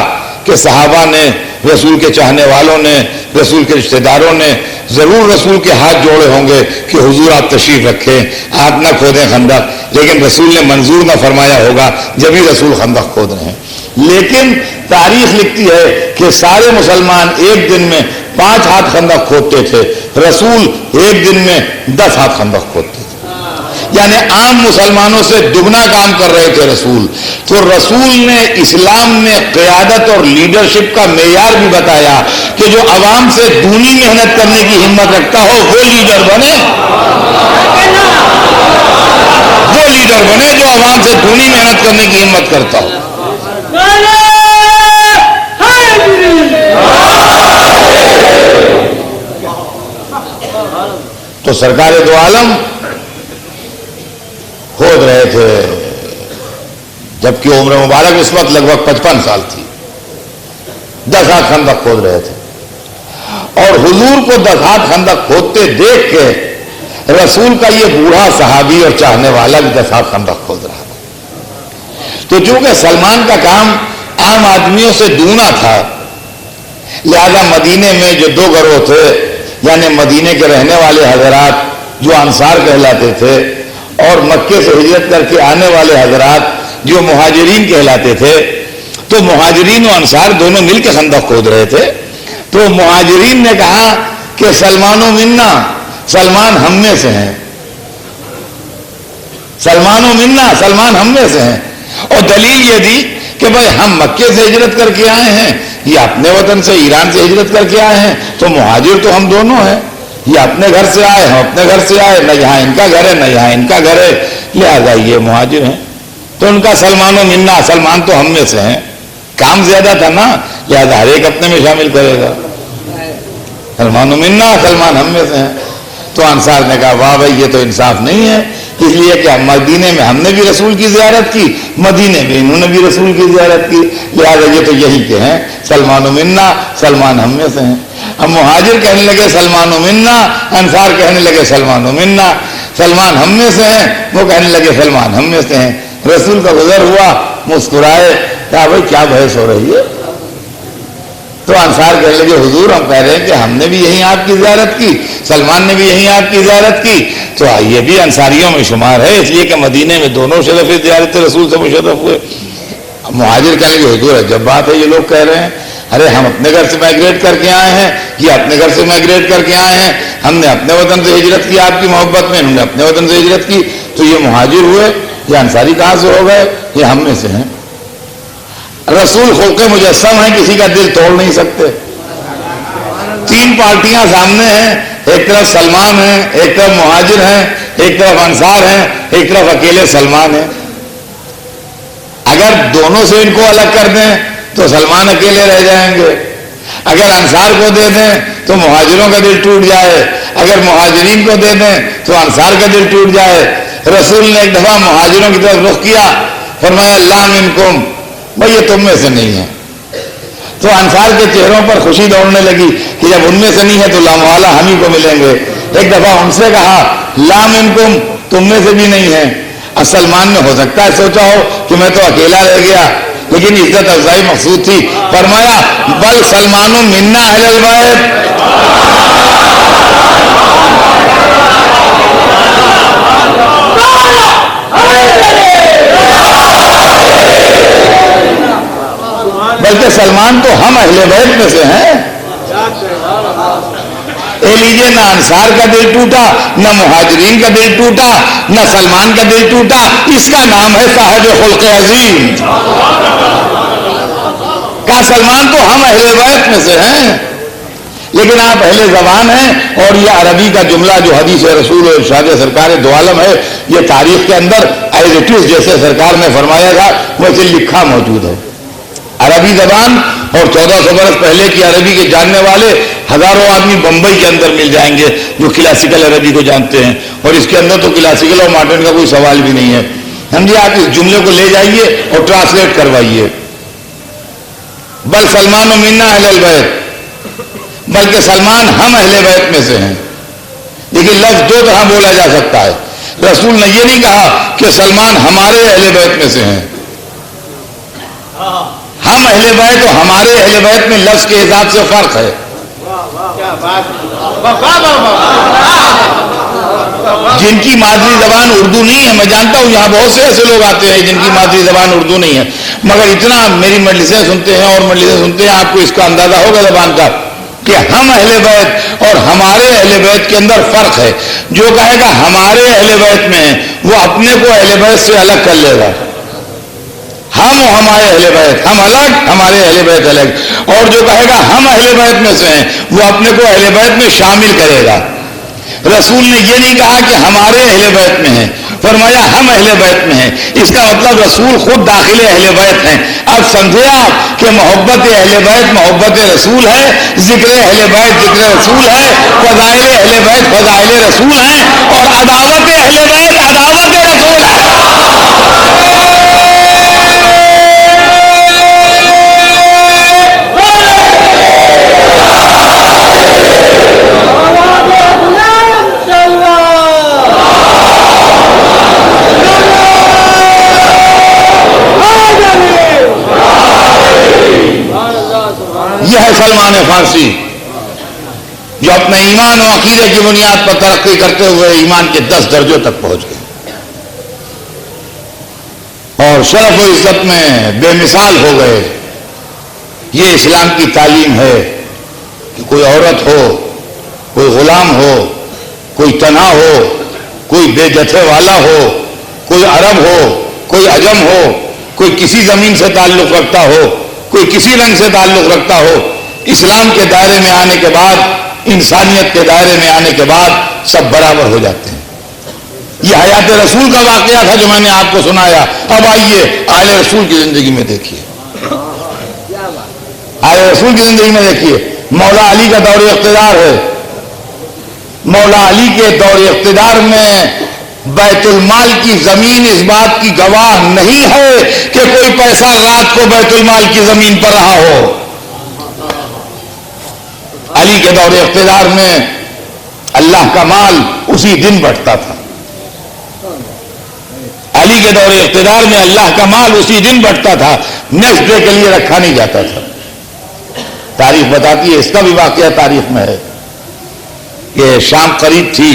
S1: کہ صحابہ نے، رسول کے چاہنے والوں نے، رسول کے رشتہ داروں نے ضرور رسول کے ہاتھ جوڑے ہوں گے کہ حضور آپ تشریف رکھیں، آپ نہ کھودیں خندق، لیکن رسول نے منظور نہ فرمایا ہوگا جبھی رسول خندق کھود رہے ہیں۔ لیکن تاریخ لکھتی ہے کہ سارے مسلمان ایک دن میں 5 ہاتھ خندق کھودتے تھے، رسول ایک دن میں 10 ہاتھ خندق کھودتے تھے۔ یعنی عام مسلمانوں سے دگنا کام کر رہے تھے رسول. تو رسول نے اسلام میں قیادت اور لیڈرشپ کا معیار بھی بتایا کہ جو عوام سے دونی محنت کرنے کی ہمت رکھتا ہو وہ لیڈر بنے، وہ لیڈر بنے جو عوام سے دونی محنت کرنے کی ہمت کرتا ہو. تو سرکار دو عالم کھود رہے تھے، جبکہ عمر مبارک اس وقت لگ بھگ 55 سال تھی. 10 ہاتھ خندق کھود رہے تھے، اور حضور کو 10 ہاتھ خندق کھودتے دیکھ کے رسول کا یہ بوڑھا صحابی اور چاہنے والا بھی 10 ہاتھ خندق کھود رہا تھا. تو چونکہ سلمان کا کام عام آدمیوں سے دونا تھا، لہذا مدینے میں جو 2 گروہ تھے، یعنی مدینے کے رہنے والے حضرات جو انصار کہلاتے تھے، اور مکے سے ہجرت کر کے آنے والے حضرات جو مہاجرین کہلاتے تھے، تو مہاجرین و انصار دونوں مل کے خندق کھود رہے تھے. تو مہاجرین نے کہا کہ سلمان و منا، سلمان ہم میں سے ہیں، سلمان و منا، سلمان ہم میں سے ہیں. اور دلیل یہ دی کہ بھائی ہم مکے سے ہجرت کر کے آئے ہیں، یہ اپنے وطن سے ایران سے ہجرت کر کے آئے ہیں، تو مہاجر تو ہم دونوں ہیں. یہ اپنے گھر سے آئے، ہم اپنے گھر سے آئے، نہ یہاں ان کا گھر ہے نہ یہاں ان کا گھر ہے، لہذا یہ مہاجر ہیں. تو ان کا سلمان و منا، سلمان تو ہم میں سے ہیں، کام زیادہ تھا نا، لہذا ہر ایک اپنے میں شامل کرے گا. سلمان و منا، سلمان ہم میں سے ہیں. تو انصار نے کہا واہ بھائی یہ تو انصاف نہیں ہے، اس لیے کہ مدینے میں ہم نے بھی رسول کی زیارت کی، مدینے میں انہوں نے بھی رسول کی زیارت کی، لہٰذا یہ تو یہی کہ ہیں سلمان و منا، سلمان ہم میں سے ہیں. اب مہاجر کہنے لگے سلمان و منا، انصار کہنے لگے سلمان و منا. سلمان ہم میں سے ہیں، وہ کہنے لگے سلمان ہم میں سے ہیں. رسول کا گزر ہوا، مسکرائے، کہا بھائی کیا بحث ہو رہی ہے؟ تو انصار کہنے لگے حضور ہم کہہ رہے ہیں کہ ہم نے بھی یہیں آپ کی زیارت کی، سلمان نے بھی یہیں آپ کی زیارت کی، تو یہ بھی انصاریوں میں شمار ہے، اس لیے کہ مدینے میں دونوں شرف زیارت رسول سے مشرف ہوئے. مہاجر کہنے لگے حضور جب بات ہے یہ لوگ کہہ رہے ہیں، ارے ہم اپنے گھر سے مائگریٹ کر کے آئے ہیں، یہ اپنے گھر سے مائگریٹ کر کے آئے ہیں، ہم نے اپنے وطن سے ہجرت کی آپ کی محبت میں، انہوں نے اپنے وطن سے ہجرت کی، تو یہ مہاجر ہوئے، یہ انصاری کہاں سے ہو گئے؟ یہ ہم میں سے ہیں. رسول خلق مجسم ہیں، کسی کا دل توڑ نہیں سکتے. 3 پارٹیاں سامنے ہیں، ایک طرف سلمان ہیں، ایک طرف مہاجر ہیں، ایک طرف انصار ہیں، ایک طرف اکیلے سلمان ہیں. اگر دونوں سے ان کو الگ کر دیں تو سلمان اکیلے رہ جائیں گے، اگر انصار کو دے دیں تو مہاجروں کا دل ٹوٹ جائے، اگر مہاجرین کو دے دیں تو انصار کا دل ٹوٹ جائے. رسول نے ایک دفعہ مہاجروں کی طرف رخ کیا، فرمایا لا منکم، بھائی یہ تم میں سے نہیں ہے. تو انصار کے چہروں پر خوشی دوڑنے لگی کہ جب ان میں سے نہیں ہے تو لامحالہ ہم ہی کو ملیں گے. ایک دفعہ ان سے کہا لا منکم، تم میں سے بھی نہیں ہے. اب سلمان نے ہو سکتا ہے سوچا ہو کہ میں تو اکیلا رہ گیا، لیکن عزت افزائی مقصود تھی. فرمایا بل سلمان منا اہل البیت، بلکہ سلمان تو ہم اہل بیت میں سے ہیں. لیجیے نہ انصار کا دل ٹوٹا، نہ مہاجرین کا دل ٹوٹا، نہ سلمان کا دل ٹوٹا. اس کا نام ہے صاحب خلق عظیم. کہا سلمان تو ہم اہل بیت میں سے ہیں، لیکن آپ اہل زبان ہیں. اور یہ عربی کا جملہ جو حدیث رسول و ارشاد سرکار دو عالم ہے، یہ تاریخ کے اندر ایز اٹ از جیسے سرکار نے فرمایا تھا ویسے لکھا موجود ہے. عربی زبان، اور 1400 برس پہلے کی عربی کے جاننے والے ہزاروں آدمی بمبئی کے اندر مل جائیں گے جو کلاسیکل عربی کو جانتے ہیں، اور اس کے اندر تو کلاسیکل اور ماڈرن کا کوئی سوال بھی نہیں ہے. سمجھیے آپ اس جملے کو لے جائیے اور ٹرانسلیٹ کروائیے. بل سلمان منا اہل البیت، بلکہ سلمان ہم اہل بیت میں سے ہیں. لیکن لفظ 2 طرح بولا جا سکتا ہے. رسول نے یہ نہیں کہا کہ سلمان ہمارے اہل بیت میں سے ہیں. ہم اہل بیت اور ہمارے اہل بیت میں لفظ کے حساب سے فرق ہے. جن کی مادری زبان اردو نہیں ہے، میں جانتا ہوں یہاں بہت سے ایسے لوگ آتے ہیں جن کی مادری زبان اردو نہیں ہے، مگر اتنا میری مجلسیں سنتے ہیں اور مجلسیں سنتے ہیں، آپ کو اس کا اندازہ ہوگا زبان کا کہ ہم اہل بیت اور ہمارے اہل بیت کے اندر فرق ہے. جو کہے گا ہمارے اہل بیت میں ہیں وہ اپنے کو اہل بیت سے الگ کر لے گا. ہم اور ہمارے اہل بیت، ہم الگ، ہمارے اہل بیت الگ. اور جو کہے گا ہم اہل بیت میں سے ہیں وہ اپنے کو اہل بیت میں شامل کرے گا. رسول نے یہ نہیں کہا کہ ہمارے اہل بیت میں ہیں، فرمایا ہم اہل بیت میں ہیں. اس کا مطلب رسول خود داخل اہل بیت ہیں. اب سمجھے آپ کہ محبت اہل بیت محبت رسول ہے، ذکر اہل بیت ذکر رسول ہے، فضائل اہل بیت فضائل رسول ہیں، اور عداوت اہل بیت عداوت رسول ہے. یہ ہے سلمان فارسی جو اپنے ایمان و عقیدے کی بنیاد پر ترقی کرتے ہوئے ایمان کے 10 درجوں تک پہنچ گئے اور شرف و عزت میں بے مثال ہو گئے. یہ اسلام کی تعلیم ہے کہ کوئی عورت ہو، کوئی غلام ہو، کوئی تنہا ہو، کوئی بے جتھے والا ہو، کوئی عرب ہو، کوئی عجم ہو، کوئی کسی زمین سے تعلق رکھتا ہو، کوئی کسی رنگ سے تعلق رکھتا ہو، اسلام کے دائرے میں آنے کے بعد، انسانیت کے دائرے میں آنے کے بعد سب برابر ہو جاتے ہیں. یہ حیات رسول کا واقعہ تھا جو میں نے آپ کو سنایا. اب آئیے آل رسول کی زندگی میں دیکھیے، آل رسول کی زندگی میں دیکھیے. مولا علی کا دور اقتدار ہے. مولا علی کے دور اقتدار میں بیت المال کی زمین اس بات کی گواہ نہیں ہے کہ کوئی پیسہ رات کو بیت المال کی زمین پر رہا ہو. علی کے دور اقتدار میں اللہ کا مال اسی دن بٹتا تھا. علی کے دور اقتدار میں اللہ کا مال اسی دن بٹتا تھا، نیکسٹ ڈے کے لیے رکھا نہیں جاتا تھا. تاریخ بتاتی ہے، اس کا بھی واقعہ تاریخ میں ہے کہ شام قریب تھی،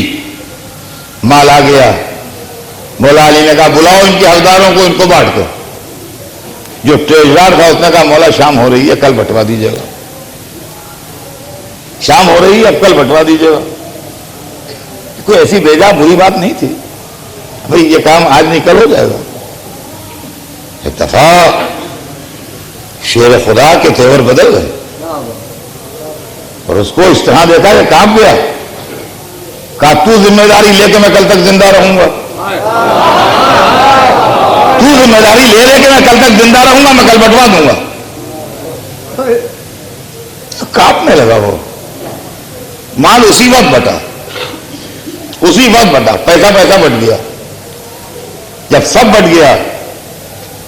S1: مال آ گیا. مولا علی نے کہا بلاؤ ان کے حقداروں کو، ان کو بانٹ دو. جو ٹریجرار تھا اس نے کہا مولا شام ہو رہی ہے، کل بٹوا دیجیے گا. شام ہو رہی ہے، اب کل بٹوا دیجیے گا. کوئی ایسی بیجا بری بات نہیں تھی بھئی یہ کام آج نہیں کل ہو جائے گا. اتفاق شیر خدا کے تیور بدل گئے اور اس کو اس طرح دیکھا کہ کام گیا. کہا تو ذمہ داری لے کے میں کل تک زندہ رہوں گا، تو ذمہ داری لے کے میں کل تک زندہ رہوں گا، میں کل بٹوا دوں گا. کاپنے لگا وہ مال. اسی وقت بٹا، اسی وقت بٹا، پیسہ بٹ گیا. جب سب بٹ گیا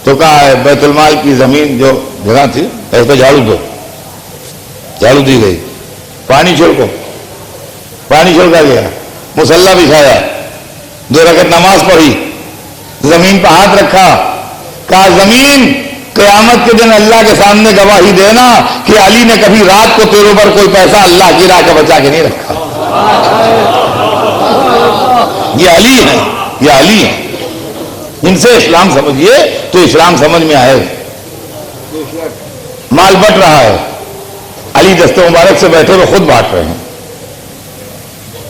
S1: تو کہا بیت المال کی زمین جو جگہ تھی اس پہ جھاڑو دو. جھاڑو دی گئی. پانی چھڑکو، پانی چھڑکا گیا. مصلی بچھایا، 2 رکعت نماز پڑھی، زمین پہ ہاتھ رکھا. کہا زمین قیامت کے دن اللہ کے سامنے گواہی دینا کہ علی نے کبھی رات کو تیرے پر کوئی پیسہ اللہ کی راہ کا بچا کے نہیں رکھا. یہ علی ہے، یہ علی ہے. ان سے اسلام سمجھیے تو اسلام سمجھ میں آئے. مال بٹ رہا ہے، علی دست مبارک سے بیٹھے ہوئے خود بانٹ رہے ہیں.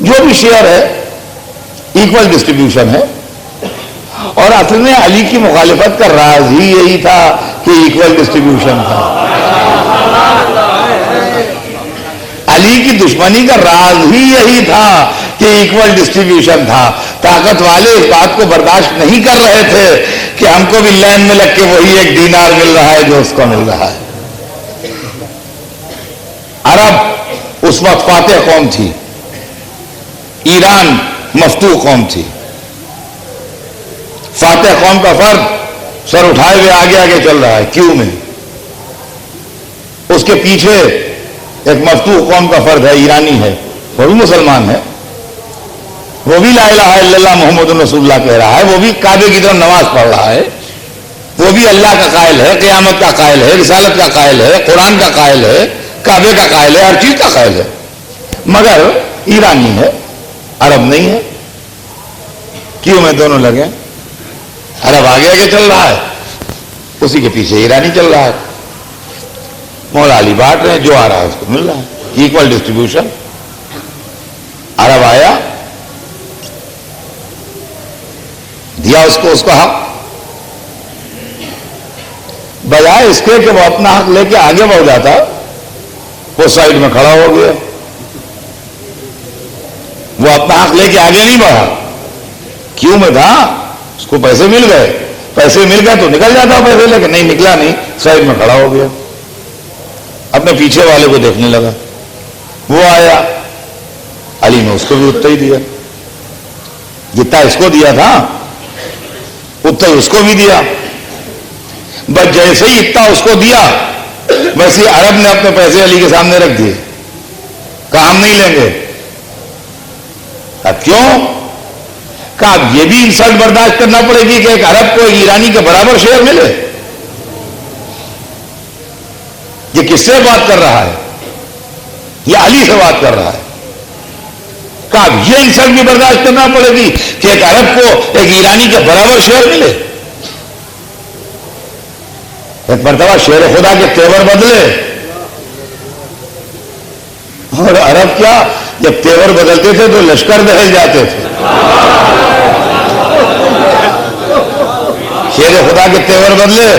S1: جو بھی شیئر ہے ایکول ڈسٹریبیوشن ہے. اور اصل میں علی کی مخالفت کا راز ہی یہی تھا کہ ایکول ڈسٹریبیوشن تھا. علی کی دشمنی کا راز ہی یہی تھا کہ ایکول ڈسٹریبیوشن تھا. طاقت والے اس بات کو برداشت نہیں کر رہے تھے کہ ہم کو بھی لائن میں لگ کے وہی 1 دینار مل رہا ہے جو اس کو مل رہا ہے. عرب اس وقت فاتح قوم تھی، ایران مفتوح قوم تھی. فاتح قوم کا فرد سر اٹھائے ہوئے آگے آگے چل رہا ہے کیوں میں. اس کے پیچھے ایک مفتوح قوم کا فرد ہے، ایرانی ہے، وہ بھی مسلمان ہے، وہ بھی لا الہ الا اللہ محمد رسول اللہ کہہ رہا ہے، وہ بھی کعبے کی طرف نماز پڑھ رہا ہے، وہ بھی اللہ کا قائل ہے، قیامت کا قائل ہے، رسالت کا قائل ہے، قرآن کا قائل ہے، کعبے کا قائل ہے، ہر چیز کا قائل ہے، مگر ایرانی ہے، عرب نہیں ہے. کیوں میں دونوں لگے؟ عرب آگے آگے چل رہا ہے، اسی کے پیچھے ایرانی چل رہا ہے. مولا علی بانٹ رہے ہیں، جو آ رہا ہے اس کو مل رہا ہے. equal distribution. عرب آیا, دیا اس کو حق, بجائے اس کے کہ وہ اپنا حق لے کے آگے بڑھ جاتا, وہ سائڈ میں کھڑا ہو گیا. وہ اپنا حق لے کے آگے نہیں بڑھا. کیوں میں تھا, اس کو پیسے مل گئے, پیسے مل گئے تو نکل جاتا پیسے لے کے, نہیں نکلا نہیں, سائڈ میں کھڑا ہو گیا, اپنے پیچھے والے کو دیکھنے لگا. وہ آیا, علی نے اس کو بھی اتنا ہی دیا, جتنا اس کو دیا تھا اتنا ہی اس کو بھی دیا. بس جیسے ہی اتنا اس کو دیا ویسے ہی عرب نے اپنے پیسے علی کے سامنے رکھ دیے, کہا ہم نہیں لیں گے. کیوں؟ کہا اب یہ بھی انسلٹ برداشت کرنا پڑے گی کہ ایک عرب کو ایک ایرانی کے برابر شیئر ملے. یہ کس سے بات کر رہا ہے؟ یہ علی سے بات کر رہا ہے. کہا اب یہ انسلٹ بھی برداشت کرنا پڑے گی کہ ایک عرب کو ایک ایرانی کے برابر شیئر ملے. ایک مرتبہ شیر خدا کے تیور بدلے, اور عرب کیا جب تیور بدلتے تھے تو لشکر دہل جاتے تھے. شیر خدا کے تیور بدلے.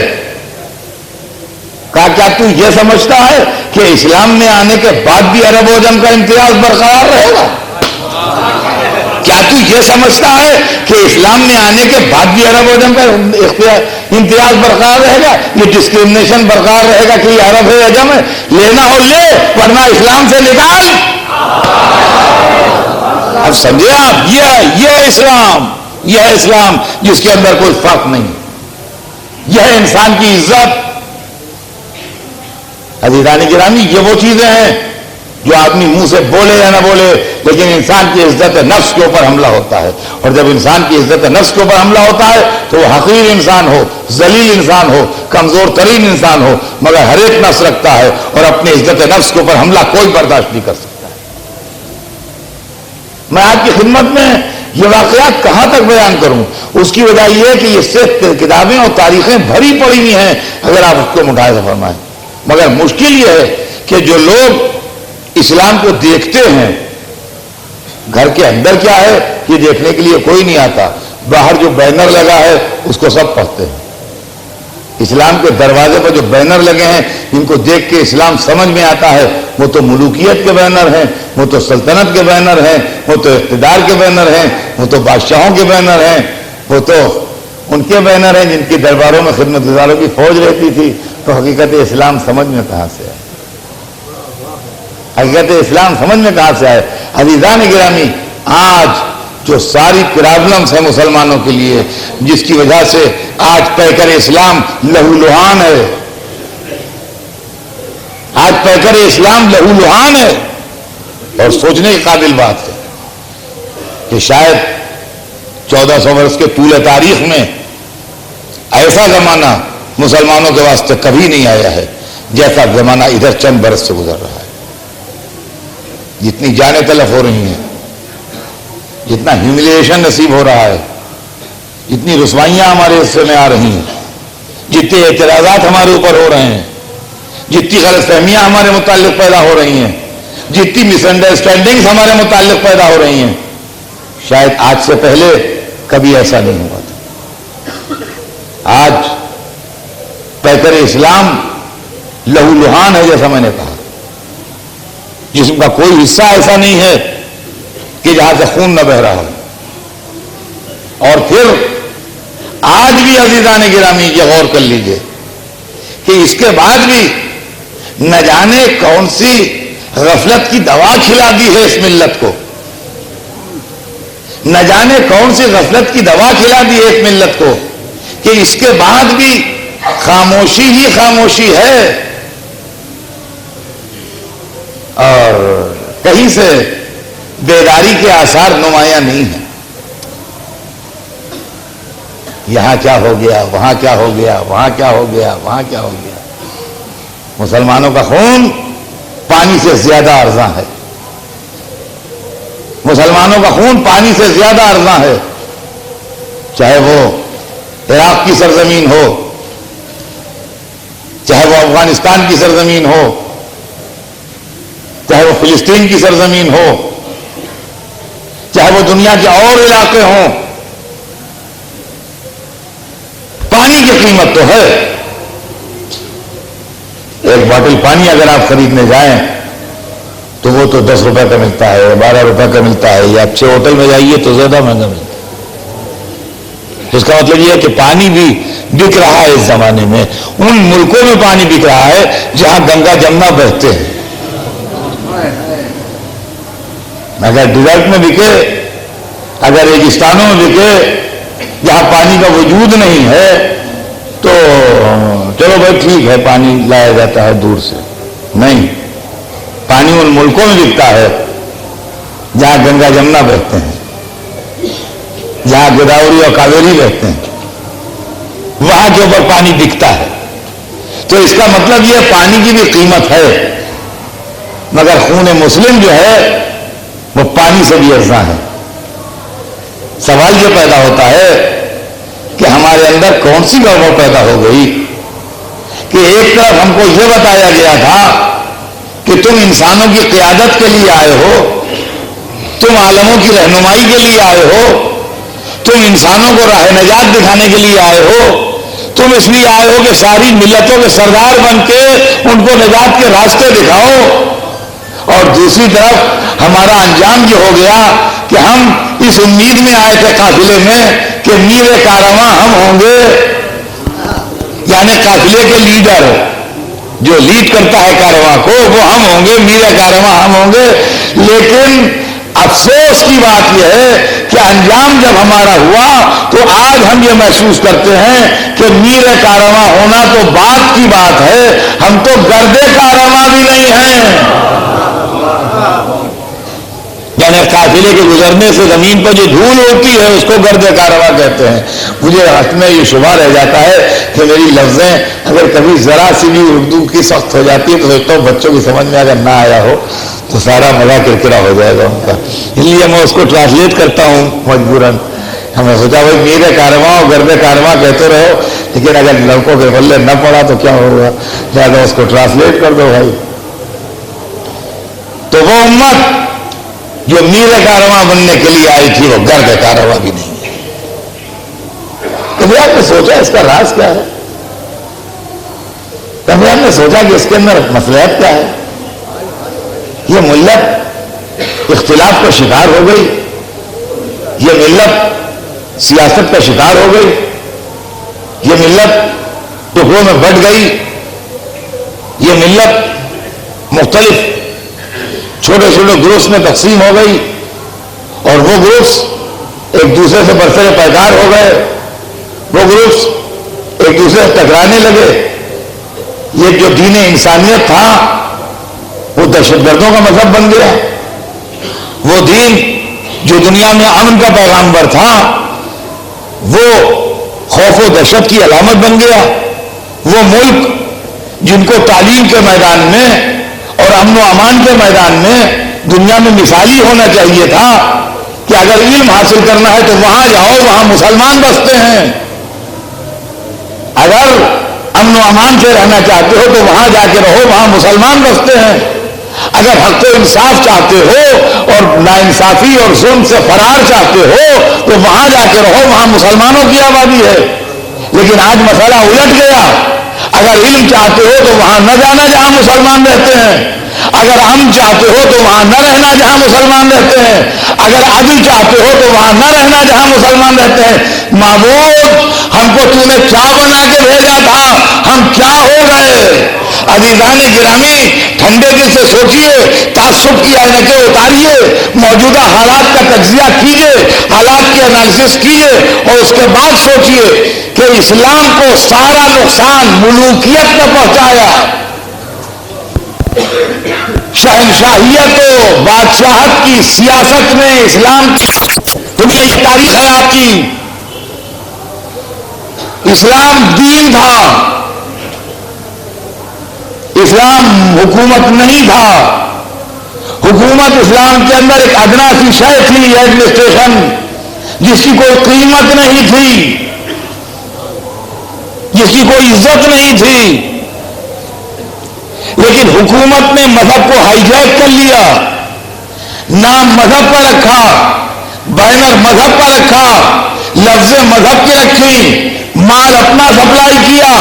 S1: کہا کیا تو یہ سمجھتا ہے کہ اسلام میں آنے کے بعد بھی عرب عجم کا امتیاز برقرار رہے گا؟ کیا تو یہ سمجھتا ہے کہ اسلام میں آنے کے بعد بھی عرب عجم کا امتیاز برقرار رہے گا؟ یہ ڈسکریمنیشن برقرار رہے گا کہ یہ عرب ہے عجم ہے, لینا ہو لے ورنہ اسلام سے نکال. اب سمجھے آپ, یہ اسلام, یہ اسلام جس کے اندر کوئی فرق نہیں, یہ انسان کی عزت. عزیزان گرامی, یہ وہ چیزیں ہیں جو آدمی منہ سے بولے یا نہ بولے, لیکن انسان کی عزت نفس کے اوپر حملہ ہوتا ہے. اور جب انسان کی عزت نفس کے اوپر حملہ ہوتا ہے تو وہ حقیر انسان ہو, ذلیل انسان ہو, کمزور ترین انسان ہو, مگر ہر ایک نفس رکھتا ہے, اور اپنی عزت نفس کے اوپر حملہ کوئی برداشت نہیں کر سکتا ہے. میں آپ کی خدمت میں یہ واقعات کہاں تک بیان کروں؟ اس کی وجہ یہ ہے کہ اس سے کتابیں اور تاریخیں بھری پڑی ہوئی ہیں اگر آپ اس کو مٹھائے فرمائیں. مگر مشکل یہ ہے کہ جو لوگ اسلام کو دیکھتے ہیں, گھر کے اندر کیا ہے یہ دیکھنے کے لیے کوئی نہیں آتا, باہر جو بینر لگا ہے اس کو سب پڑھتے ہیں. اسلام کے دروازے پر جو بینر لگے ہیں ان کو دیکھ کے اسلام سمجھ میں آتا ہے. وہ تو ملوکیت کے بینر ہیں, وہ تو سلطنت کے بینر ہیں, وہ تو اقتدار کے بینر ہیں, وہ تو بادشاہوں کے بینر ہیں, وہ تو ان کے بینر ہیں جن کے درباروں میں خدمت گزاروں کی فوج رہتی تھی. تو حقیقت اسلام سمجھ میں کہاں سے ہے؟ حقیقت اسلام سمجھ میں کہاں سے آئے؟ عزیزان گرامی, آج جو ساری پرابلمس ہیں مسلمانوں کے لیے, جس کی وجہ سے آج پیکر اسلام لہو لہان ہے, آج پیکر اسلام لہو لہان ہے. اور سوچنے کی قابل بات ہے کہ شاید 1400 برس کے طول تاریخ میں ایسا زمانہ مسلمانوں کے واسطے کبھی نہیں آیا ہے جیسا زمانہ ادھر چند برس سے گزر رہا ہے. جتنی جانیں تلف ہو رہی ہیں, جتنا ہیوملیشن نصیب ہو رہا ہے, جتنی رسوائیاں ہمارے حصے میں آ رہی ہیں, جتنے اعتراضات ہمارے اوپر ہو رہے ہیں, جتنی غلط فہمیاں ہمارے متعلق پیدا ہو رہی ہیں, جتنی مس انڈرسٹینڈنگز ہمارے متعلق پیدا ہو رہی ہیں, شاید آج سے پہلے کبھی ایسا نہیں ہوا تھا. آج پیکر اسلام لہو لہان ہے جیسا میں نے کہا. جسم کا کوئی حصہ ایسا نہیں ہے کہ جہاں سے خون نہ بہ رہا ہو. اور پھر آج بھی عزیزان گرامی یہ غور کر لیجئے کہ اس کے بعد بھی نہ جانے کون سی غفلت کی دوا کھلا دی ہے اس ملت کو, نہ جانے کون سی غفلت کی دوا کھلا دی ہے اس ملت کو کہ اس کے بعد بھی خاموشی ہی خاموشی ہے, اور کہیں سے بیداری کے آثار نمایاں نہیں ہیں. یہاں کیا ہو گیا, وہاں کیا ہو گیا, وہاں کیا ہو گیا, وہاں کیا ہو گیا. مسلمانوں کا خون پانی سے زیادہ ارزاں ہے, مسلمانوں کا خون پانی سے زیادہ ارزاں ہے, چاہے وہ عراق کی سرزمین ہو, چاہے وہ افغانستان کی سرزمین ہو, چاہے وہ فلسطین کی سرزمین ہو، چاہے وہ دنیا کے اور علاقے ہوں، پانی کی قیمت تو ہے۔ ایک باٹل پانی اگر آپ خریدنے جائیں تو وہ تو 10 روپے کا ملتا ہے، 12 روپے کا ملتا ہے، یا اچھے ہوٹل میں جائیے تو زیادہ مہنگا ملتا ہے۔ اس کا مطلب یہ ہے کہ پانی بھی بک رہا ہے اس زمانے میں، ان ملکوں میں پانی بک رہا ہے جہاں گنگا جمنا بہتے ہیں۔ اگر ڈیزرٹ میں بکے، اگر ریگستانوں میں بکے جہاں پانی کا وجود نہیں ہے تو چلو بھائی ٹھیک ہے، پانی لایا جاتا ہے دور سے۔ نہیں، پانی ان ملکوں میں بکتا ہے جہاں گنگا جمنا بہتے ہیں، جہاں گوداوری اور کاویری بہتے ہیں، وہاں کے اوپر پانی بکتا ہے۔ تو اس کا مطلب یہ پانی کی بھی قیمت ہے، مگر خون مسلم جو ہے وہ پانی سے بھی ارزاں ہے۔ سوال یہ پیدا ہوتا ہے کہ ہمارے اندر کون سی گڑبڑ پیدا ہو گئی کہ ایک طرف ہم کو یہ بتایا گیا تھا کہ تم انسانوں کی قیادت کے لیے آئے ہو، تم عالموں کی رہنمائی کے لیے آئے ہو، تم انسانوں کو راہ نجات دکھانے کے لیے آئے ہو، تم اس لیے آئے ہو کہ ساری ملتوں کے سردار بن کے ان کو نجات کے راستے دکھاؤ، اور دوسری طرف ہمارا انجام یہ ہو گیا کہ ہم اس امید میں آئے تھے قافلے میں کہ میر کارواں ہم ہوں گے، یعنی قافلے کے لیڈر جو لیڈ کرتا ہے کارواں کو وہ ہم ہوں گے، میر کارواں ہم ہوں گے۔ لیکن افسوس کی بات یہ ہے کہ انجام جب ہمارا ہوا تو آج ہم یہ محسوس کرتے ہیں کہ میر کارواں ہونا تو بات کی بات ہے، ہم تو گردے کارواں بھی نہیں ہیں۔ یعنی قافلے کے گزرنے سے زمین پر جو دھول ہوتی ہے اس کو گرد کارواں کہتے ہیں۔ مجھے حق میں یہ شبہ رہ جاتا ہے کہ میری لفظیں اگر کبھی ذرا سی بھی اردو کی سخت ہو جاتی ہے تو سوچتا ہوں بچوں کی سمجھ میں اگر نہ آیا ہو تو سارا مزہ کرکرا ہو جائے گا ان کا، اس لیے میں اس کو ٹرانسلیٹ کرتا ہوں مجبوراً۔ ہمیں سوچا بھائی میرے کارواں اور گرد کارواں کہتے رہو، لیکن اگر لڑکوں کے بلے نہ پڑا تو کیا ہوگا، لہٰذا اس کو ٹرانسلیٹ کر دو بھائی۔ تو وہ امت جو میر کارواں بننے کے لیے آئی تھی وہ گرد کارواں بھی نہیں ہے۔ کبھی آپ نے سوچا اس کا راز کیا ہے؟ کبھی آپ نے سوچا کہ اس کے اندر مصلحت کیا ہے؟ یہ ملت اختلاف کا شکار ہو گئی، یہ ملت سیاست کا شکار ہو گئی، یہ ملت ٹکڑوں میں بٹ گئی، یہ ملت مختلف چھوٹے چھوٹے گروپس میں تقسیم ہو گئی، اور وہ گروپس ایک دوسرے سے برسر پیکار ہو گئے، وہ گروپس ایک دوسرے سے ٹکرانے لگے۔ یہ جو دین انسانیت تھا وہ دہشت گردوں کا مذہب بن گیا، وہ دین جو دنیا میں امن کا پیغامبر تھا وہ خوف و دہشت کی علامت بن گیا۔ وہ ملک جن کو تعلیم کے میدان میں اور امن و امان کے میدان میں دنیا میں مثالی ہونا چاہیے تھا کہ اگر علم حاصل کرنا ہے تو وہاں جاؤ، وہاں مسلمان بستے ہیں، اگر امن و امان سے رہنا چاہتے ہو تو وہاں جا کے رہو، وہاں مسلمان بستے ہیں، اگر حق و انصاف چاہتے ہو اور ناانصافی اور ظلم سے فرار چاہتے ہو تو وہاں جا کے رہو، وہاں مسلمانوں کی آبادی ہے۔ لیکن آج مسئلہ الٹ گیا، اگر علم چاہتے ہو تو وہاں نہ جانا جہاں مسلمان رہتے ہیں، اگر امن چاہتے ہو تو وہاں نہ رہنا جہاں مسلمان رہتے ہیں، اگر عدل چاہتے ہو تو وہاں نہ رہنا جہاں مسلمان رہتے ہیں۔ معبود ہم کو تو نے کیا بنا کے بھیجا تھا، ہم کیا ہو گئے؟ عزیزان گرامی، ٹھنڈے دل سے سوچئے، تعصب کی عینکیں اتاریے، موجودہ حالات کا تجزیہ کیجئے، حالات کی انالیسس کیجئے، اور اس کے بعد سوچئے کہ اسلام کو سارا نقصان ملوکیت نے پہنچایا، شہنشاہیت و بادشاہت کی سیاست میں اسلام کی دنیا کی تاریخ ہے آپ کی۔ اسلام دین تھا، اسلام حکومت نہیں تھا۔ حکومت اسلام کے اندر ایک ادنا سی شے تھی، ایڈمنسٹریشن، جس کی کوئی قیمت نہیں تھی، جس کی کوئی عزت نہیں تھی۔ لیکن حکومت نے مذہب کو ہائی جیک کر لیا، نام مذہب کا رکھا، بینر مذہب کا رکھا، لفظ مذہب کی رکھی، مال اپنا سپلائی کیا۔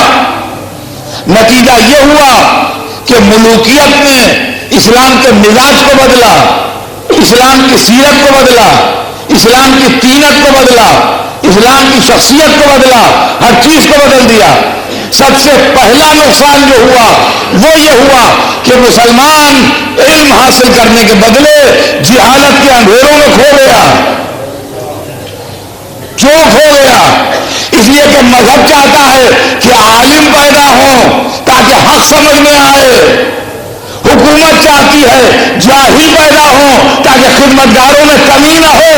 S1: نتیجہ یہ ہوا کہ ملوکیت نے اسلام کے مزاج کو بدلا، اسلام کی سیرت کو بدلا، اسلام کی تینت کو بدلا، اسلام کی شخصیت کو بدلا، ہر چیز کو بدل دیا۔ سب سے پہلا نقصان جو ہوا وہ یہ ہوا کہ مسلمان علم حاصل کرنے کے بدلے جہالت کے اندھیروں میں کھو گیا، چوک ہو گیا۔ اس لیے کہ مذہب چاہتا ہے کہ عالم پیدا ہوں تاکہ حق سمجھ میں آئے، حکومت چاہتی ہے جاہل پیدا ہوں تاکہ خدمتگاروں میں کمی نہ ہو۔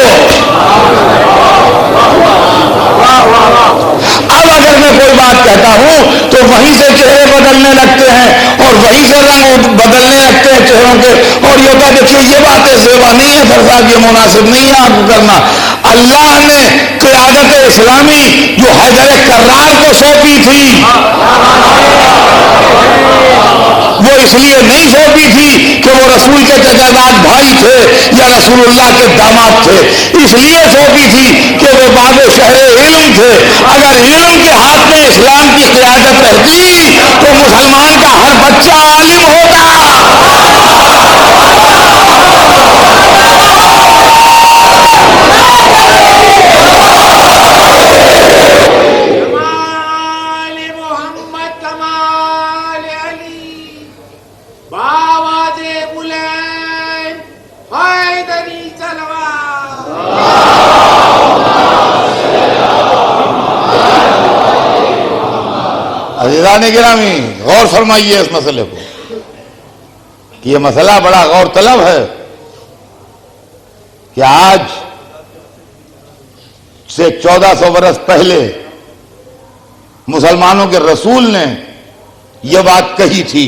S1: اب اگر میں کوئی بات کہتا ہوں تو وہیں سے چہرے بدلنے لگتے ہیں اور وہیں سے رنگ بدلنے لگتے ہیں چہروں کے، اور یہ ہوتا ہے دیکھیے یہ باتیں زیبا نہیں ہے سر صاحب، یہ مناسب نہیں ہے آپ کو کرنا۔ اللہ نے قیادت اسلامی جو حیدر کرار کو سونپی تھی وہ اس لیے نہیں سونپی تھی کہ وہ رسول کے چچاداد بھائی تھے یا رسول اللہ کے داماد تھے، اس لیے سونپی تھی کہ وہ باب شہر علم تھے۔ اگر علم کے ہاتھ میں اسلام کی قیادت رہتی تو مسلمان کا ہر بچہ عالم ہوتا۔ عزیزان گرامی، غور فرمائیے اس مسئلے کو کہ یہ مسئلہ بڑا غور طلب ہے کہ آج سے 1400 برس پہلے مسلمانوں کے رسول نے یہ بات کہی تھی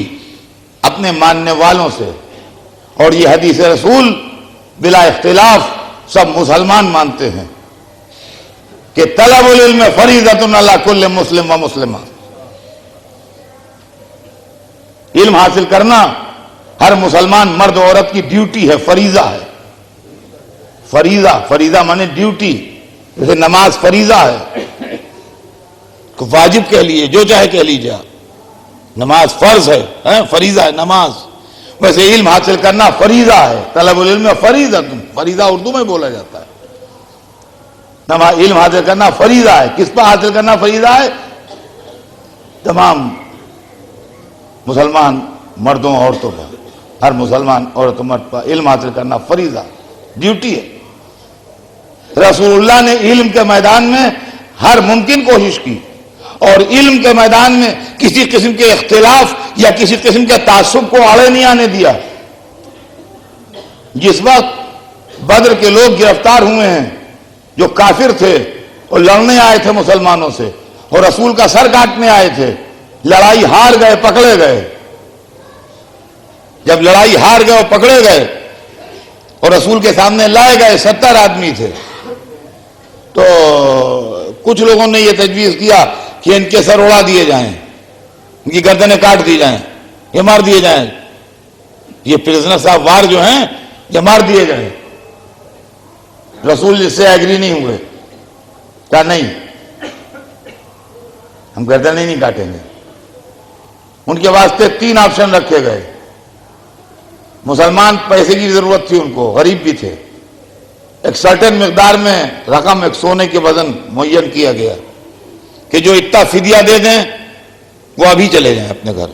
S1: اپنے ماننے والوں سے، اور یہ حدیث رسول بلا اختلاف سب مسلمان مانتے ہیں کہ طلب العلم فریضۃ علی کل مسلم و مسلمہ، علم حاصل کرنا ہر مسلمان مرد و عورت کی ڈیوٹی ہے، فریضہ ہے۔ فریضہ مانے ڈیوٹی، جیسے نماز فریضہ ہے، واجب کہہ لیے جو چاہے کہہ لیجیے، نماز فرض ہے، فریضہ ہے نماز، ویسے علم حاصل کرنا فریضہ ہے۔ طلب العلم فریضہ اردو میں بولا جاتا ہے۔ علم حاصل کرنا فریضہ ہے، کس پر حاصل کرنا فریضہ ہے؟ تمام مسلمان مردوں عورتوں پر، ہر مسلمان عورت و مرد پر علم حاصل کرنا فریضہ، ڈیوٹی ہے۔ رسول اللہ نے علم کے میدان میں ہر ممکن کوشش کی، اور علم کے میدان میں کسی قسم کے اختلاف یا کسی قسم کے تعصب کو آڑے نہیں آنے دیا۔ جس وقت بدر کے لوگ گرفتار ہوئے ہیں جو کافر تھے اور لڑنے آئے تھے مسلمانوں سے اور رسول کا سر کاٹنے آئے تھے، لڑائی ہار گئے، پکڑے گئے۔ جب لڑائی ہار گئے اور پکڑے گئے اور رسول کے سامنے لائے گئے، 70 آدمی تھے، تو کچھ لوگوں نے یہ تجویز کیا کہ ان کے سر اڑا دیے جائیں، ان کی گردنیں کاٹ دی جائیں، یہ مار دیے جائیں، یہ پرزنر صاحب وار جو ہیں یہ مار دیے جائیں۔ رسول اس سے ایگری نہیں ہوئے، کہا نہیں، ہم گردنیں نہیں کاٹیں گے۔ ان کے واسطے 3 آپشن رکھے گئے۔ مسلمان پیسے کی ضرورت تھی، ان کو غریب بھی تھے، ایک سرٹن مقدار میں رقم، ایک سونے کے وزن معین کیا گیا کہ جو اتنا فدیہ دے دیں وہ ابھی چلے جائیں اپنے گھر،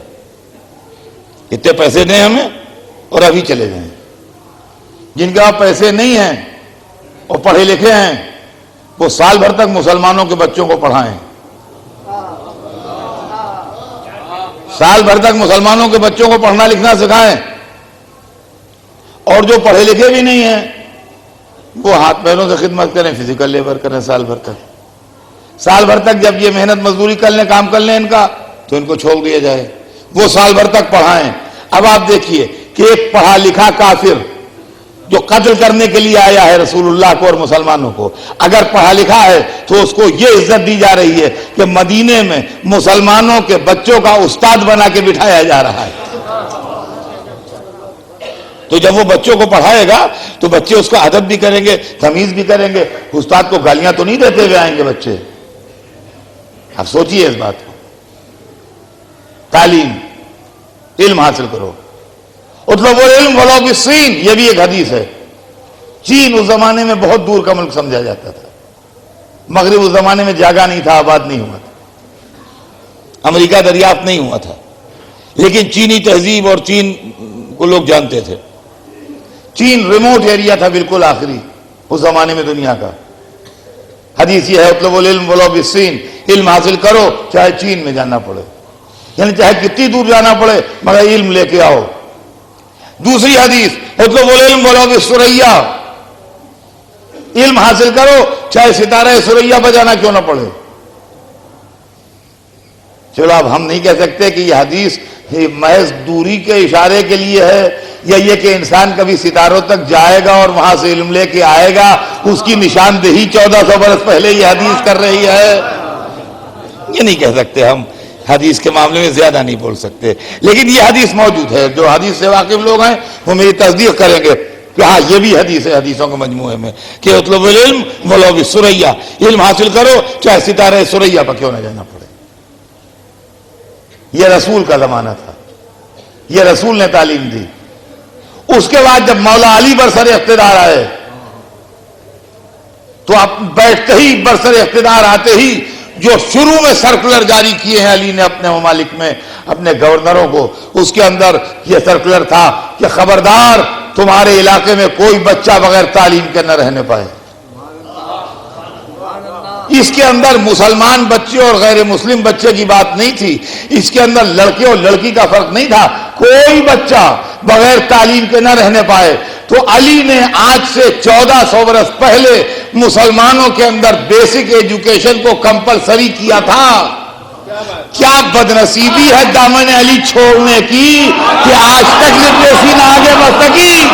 S1: اتنے پیسے دیں ہمیں اور ابھی چلے جائیں۔ جن کے پاس پیسے نہیں ہیں اور پڑھے لکھے ہیں وہ سال بھر تک مسلمانوں کے بچوں کو پڑھائیں، سال بھر تک مسلمانوں کے بچوں کو پڑھنا لکھنا سکھائیں، اور جو پڑھے لکھے بھی نہیں ہیں وہ ہاتھ پیروں سے خدمت کریں، فزیکل لیبر کریں سال بھر تک جب یہ محنت مزدوری کر لیں، کام کر لیں ان کا، تو ان کو چھوڑ دیا جائے، وہ سال بھر تک پڑھائیں۔ اب آپ دیکھیے کہ ایک پڑھا لکھا کافر جو قتل کرنے کے لیے آیا ہے رسول اللہ کو اور مسلمانوں کو، اگر پڑھا لکھا ہے تو اس کو یہ عزت دی جا رہی ہے کہ مدینے میں مسلمانوں کے بچوں کا استاد بنا کے بٹھایا جا رہا ہے۔ تو جب وہ بچوں کو پڑھائے گا تو بچے اس کا ادب بھی کریں گے، تمیز بھی کریں گے، استاد کو گالیاں تو نہیں دیتے ہوئے آئیں گے بچے. اب سوچئے اس بات کو. تعلیم، علم حاصل کرو. اطلبوا العلم ولو بالصین، یہ بھی ایک حدیث ہے. چین اس زمانے میں بہت دور کا ملک سمجھا جاتا تھا. مغرب اس زمانے میں جاگا نہیں تھا، آباد نہیں ہوا تھا، امریکہ دریافت نہیں ہوا تھا، لیکن چینی تہذیب اور چین کو لوگ جانتے تھے. چین ریموٹ ایریا تھا بالکل آخری اس زمانے میں دنیا کا. حدیث یہ ہے اطلبوا العلم ولو بالصین، علم حاصل کرو چاہے چین میں جانا پڑے، یعنی چاہے کتنی دور جانا پڑے مگر علم لے کے آؤ. دوسری حدیث اطلبوا العلم ولو بالثریا، علم حاصل کرو چاہے ستارہ ثریا بجانا کیوں نہ پڑے. چلو اب ہم نہیں کہہ سکتے کہ یہ حدیث یہ محض دوری کے اشارے کے لیے ہے، یا یہ کہ انسان کبھی ستاروں تک جائے گا اور وہاں سے علم لے کے آئے گا، اس کی نشاندہی 1400 برس پہلے یہ حدیث کر رہی ہے. یہ نہیں کہہ سکتے ہم، حدیث کے معاملے میں زیادہ نہیں بول سکتے. لیکن یہ حدیث موجود ہے، جو حدیث سے واقف لوگ ہیں وہ میری تصدیق کریں گے کہ ہاں یہ بھی حدیث ہے حدیثوں کے مجموعے میں کہ اطلبوا العلم ولو بالثریا، علم حاصل کرو چاہے ستارہ ثریا پر کیوں نہ جانا پڑے. یہ رسول کا زمانہ تھا، یہ رسول نے تعلیم دی. اس کے بعد جب مولا علی برسر اقتدار آئے تو آپ بیٹھتے ہی برسر اقتدار آتے ہی جو شروع میں سرکولر جاری کیے ہیں علی نے اپنے ممالک میں اپنے گورنروں کو، اس کے اندر یہ سرکولر تھا کہ خبردار تمہارے علاقے میں کوئی بچہ بغیر تعلیم کے نہ رہنے پائے. اس کے اندر مسلمان بچے اور غیر مسلم بچے کی بات نہیں تھی، اس کے اندر لڑکے اور لڑکی کا فرق نہیں تھا، کوئی بچہ بغیر تعلیم کے نہ رہنے پائے. تو علی نے آج سے 1400 برس پہلے مسلمانوں کے اندر بیسک ایجوکیشن کو کمپلسری کیا تھا. کیا بدنصیبی ہے دامن علی چھوڑنے کی کہ آج تک لٹریسی نہ آگے بڑھ سکی.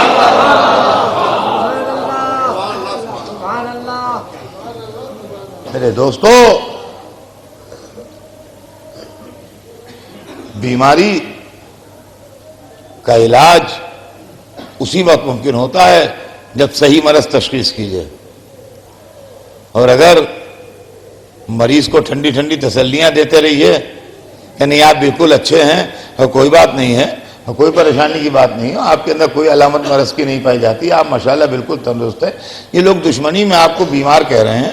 S1: میرے دوستو، بیماری کا علاج اسی وقت ممکن ہوتا ہے جب صحیح مرض تشخیص کی جائے. اور اگر مریض کو ٹھنڈی ٹھنڈی تسلیاں دیتے رہیے کہ نہیں آپ بالکل اچھے ہیں اور کوئی بات نہیں ہے اور کوئی پریشانی کی بات نہیں ہے، آپ کے اندر کوئی علامت مرض کی نہیں پائی جاتی، آپ ماشاءاللہ بالکل تندرست ہیں، یہ لوگ دشمنی میں آپ کو بیمار کہہ رہے ہیں.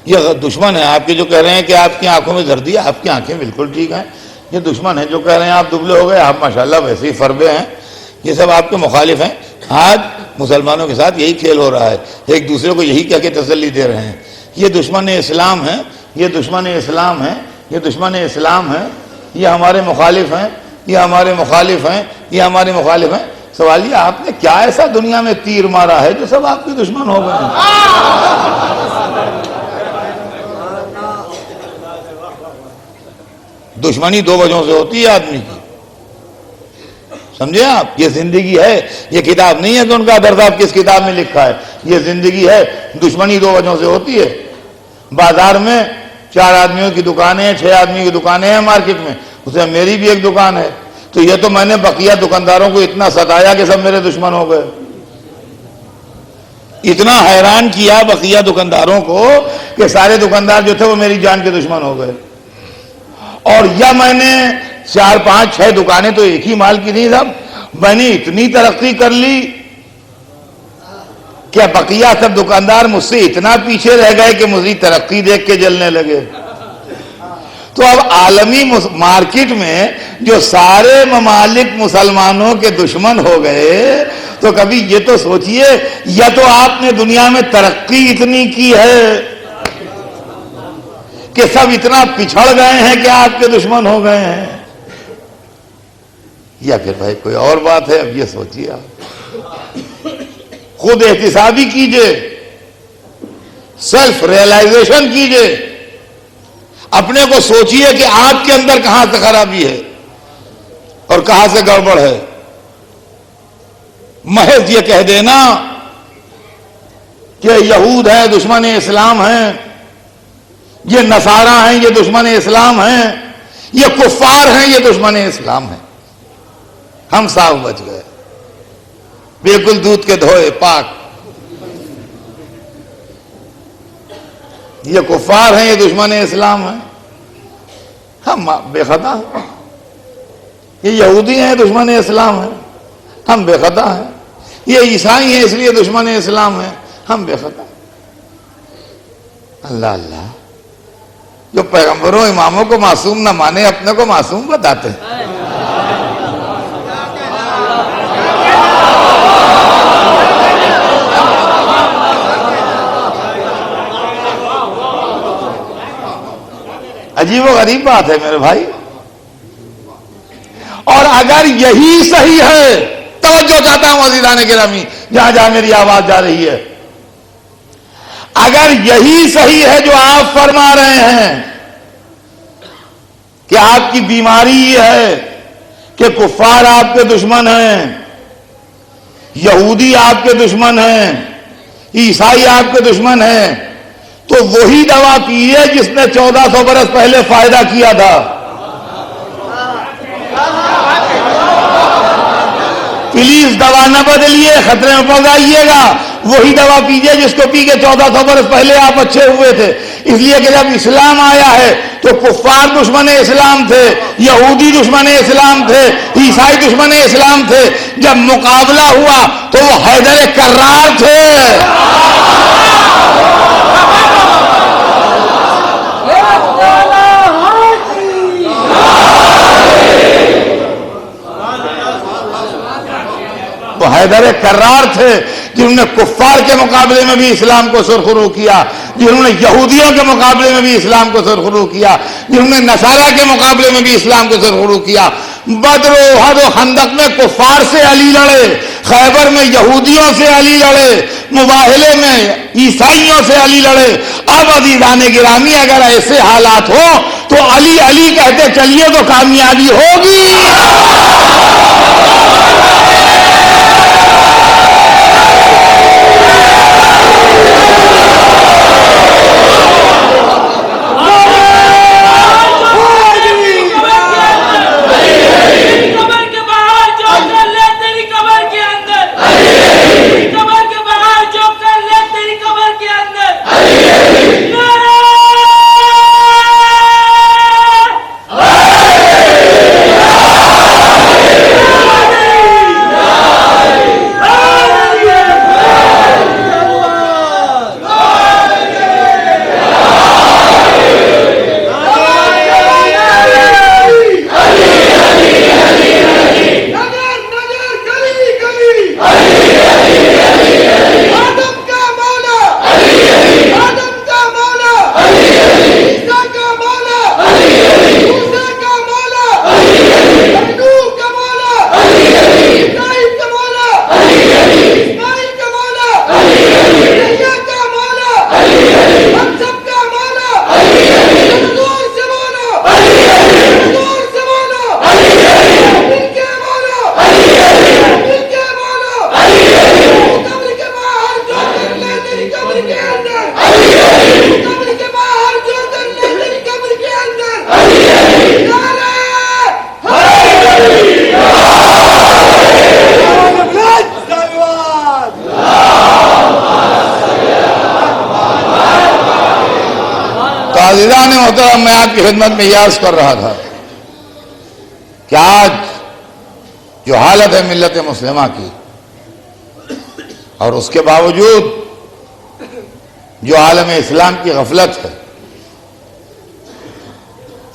S1: یہ دشمن ہیں آپ کے جو کہہ رہے ہیں کہ آپ کی آنکھوں میں زردی ہے، آپ کی آنکھیں بالکل ٹھیک ہیں. یہ دشمن ہیں جو کہہ رہے ہیں آپ دبلے ہو گئے، آپ ماشاءاللہ ویسے ہی فربے ہیں. یہ سب آپ کے مخالف ہیں. آج مسلمانوں کے ساتھ یہی کھیل ہو رہا ہے، ایک دوسرے کو یہی کہہ کے تسلی دے رہے ہیں. یہ دشمن اسلام ہیں، یہ دشمن اسلام ہیں، یہ دشمن اسلام ہیں، یہ ہمارے مخالف ہیں، یہ ہمارے مخالف ہیں، یہ ہمارے مخالف ہیں. سوال یہ آپ نے کیا ایسا دنیا میں تیر مارا ہے جو سب آپ کے دشمن ہو گئے ہیں؟ دشمنی دو وجہوں سے ہوتی ہے آدمی کی، سمجھے آپ؟ یہ زندگی ہے، یہ کتاب نہیں ہے کہ ان کا درد آپ کس کتاب میں لکھا ہے، یہ زندگی ہے. دشمنی دو وجہوں سے ہوتی ہے. بازار میں 4 آدمیوں کی دکانیں ہیں، 6 آدمی کی دکانیں ہیں مارکیٹ میں، اس میں میری بھی ایک دکان ہے. تو یہ تو میں نے بقیہ دکانداروں کو اتنا ستایا کہ سب میرے دشمن ہو گئے. اتنا حیران کیا بقیہ دکانداروں کو کہ سارے دکاندار جو تھے وہ میری جان کے دشمن ہو گئے. اور یا میں نے 4 5 6 دکانیں تو ایک ہی مال کی نہیں صاحب، میں نے اتنی ترقی کر لی کہ بقیہ سب دکاندار مجھ سے اتنا پیچھے رہ گئے کہ مجھے ترقی دیکھ کے جلنے لگے. تو اب عالمی مارکیٹ میں جو سارے ممالک مسلمانوں کے دشمن ہو گئے تو کبھی یہ تو سوچئے یا تو آپ نے دنیا میں ترقی اتنی کی ہے کہ سب اتنا پچھڑ گئے ہیں کہ آپ کے دشمن ہو گئے ہیں، یا پھر بھائی کوئی اور بات ہے. اب یہ سوچئے آپ خود احتسابی کیجئے، سیلف ریئلائزیشن کیجئے، اپنے کو سوچئے کہ آپ کے اندر کہاں سے خرابی ہے اور کہاں سے گڑبڑ ہے. محض یہ کہہ دینا کہ یہود ہیں دشمن اسلام ہیں، یہ نصارہ ہیں یہ دشمن اسلام ہیں، یہ کفار ہیں یہ دشمن اسلام ہیں، ہم صاف بچ گئے. بالکل دودھ کے دھوئے پاک. یہ کفار ہیں، یہ دشمن اسلام ہیں، ہم بے خطا ہیں. یہ یہودی ہیں، دشمن اسلام ہیں، ہم بے خطا ہیں. یہ عیسائی ہیں اس لیے دشمن اسلام ہیں، ہم بے خطا ہیں. اللہ اللہ، جو پیغمبروں اماموں کو معصوم نہ مانے اپنے کو معصوم بتاتے ہیں. عجیب و غریب بات ہے میرے بھائی. اور اگر یہی صحیح ہے، توجہ چاہتا ہوں عزیزان گرامی جہاں جہاں میری آواز جا رہی ہے، اگر یہی صحیح ہے جو آپ فرما رہے ہیں کہ آپ کی بیماری یہ ہے کہ کفار آپ کے دشمن ہیں، یہودی آپ کے دشمن ہیں، عیسائی آپ کے دشمن ہیں، تو وہی دوا پیئے جس نے 1400 برس پہلے فائدہ کیا تھا. پلیز دوا نہ بدلیے، خطرے میں پڑ جائیے گا. وہی دوا پیجئے جس کو پی کے 1400 برس پہلے آپ اچھے ہوئے تھے. اس لیے کہ جب اسلام آیا ہے تو کفار دشمن اسلام تھے، یہودی دشمن اسلام تھے، عیسائی دشمن اسلام تھے. جب مقابلہ ہوا تو وہ حیدر کرار تھے. وہ حیدر کرار تھے جنہوں نے کفار کے مقابلے میں بھی اسلام کو سرخرو کیا، جنہوں نے یہودیوں کے مقابلے میں بھی اسلام کو سرخرو کیا، جنہوں نے نصارہ کے مقابلے میں بھی اسلام کو سرخرو کیا. بدر و احد و خندق میں کفار سے علی لڑے، خیبر میں یہودیوں سے علی لڑے، مباہلے میں عیسائیوں سے علی لڑے. اب عزیزان گرامی اگر ایسے حالات ہوں تو علی علی کہتے چلیے تو کامیابی ہوگی. عزیزان محترم، میں آپ کی خدمت میں یہ عرض کر رہا تھا کہ آج جو حالت ہے ملت مسلمہ کی، اور اس کے باوجود جو عالم اسلام کی غفلت ہے،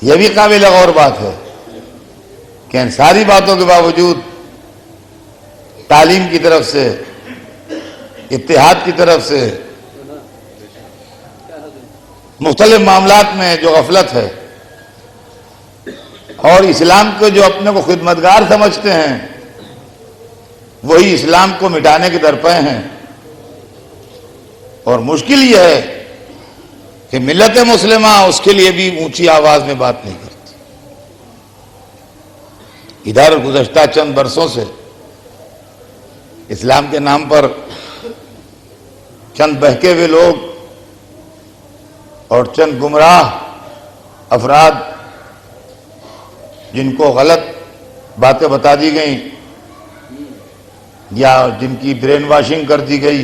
S1: یہ بھی قابل غور بات ہے کہ ان ساری باتوں کے باوجود تعلیم کی طرف سے، اتحاد کی طرف سے، مختلف معاملات میں جو غفلت ہے، اور اسلام کو جو اپنے کو خدمتگار سمجھتے ہیں وہی اسلام کو مٹانے کے درپے ہیں. اور مشکل یہ ہے کہ ملت مسلمہ اس کے لیے بھی اونچی آواز میں بات نہیں کرتی. ادھر گزشتہ چند برسوں سے اسلام کے نام پر چند بہکے ہوئے لوگ اور چند گمراہ افراد جن کو غلط باتیں بتا دی گئیں یا جن کی برین واشنگ کر دی گئی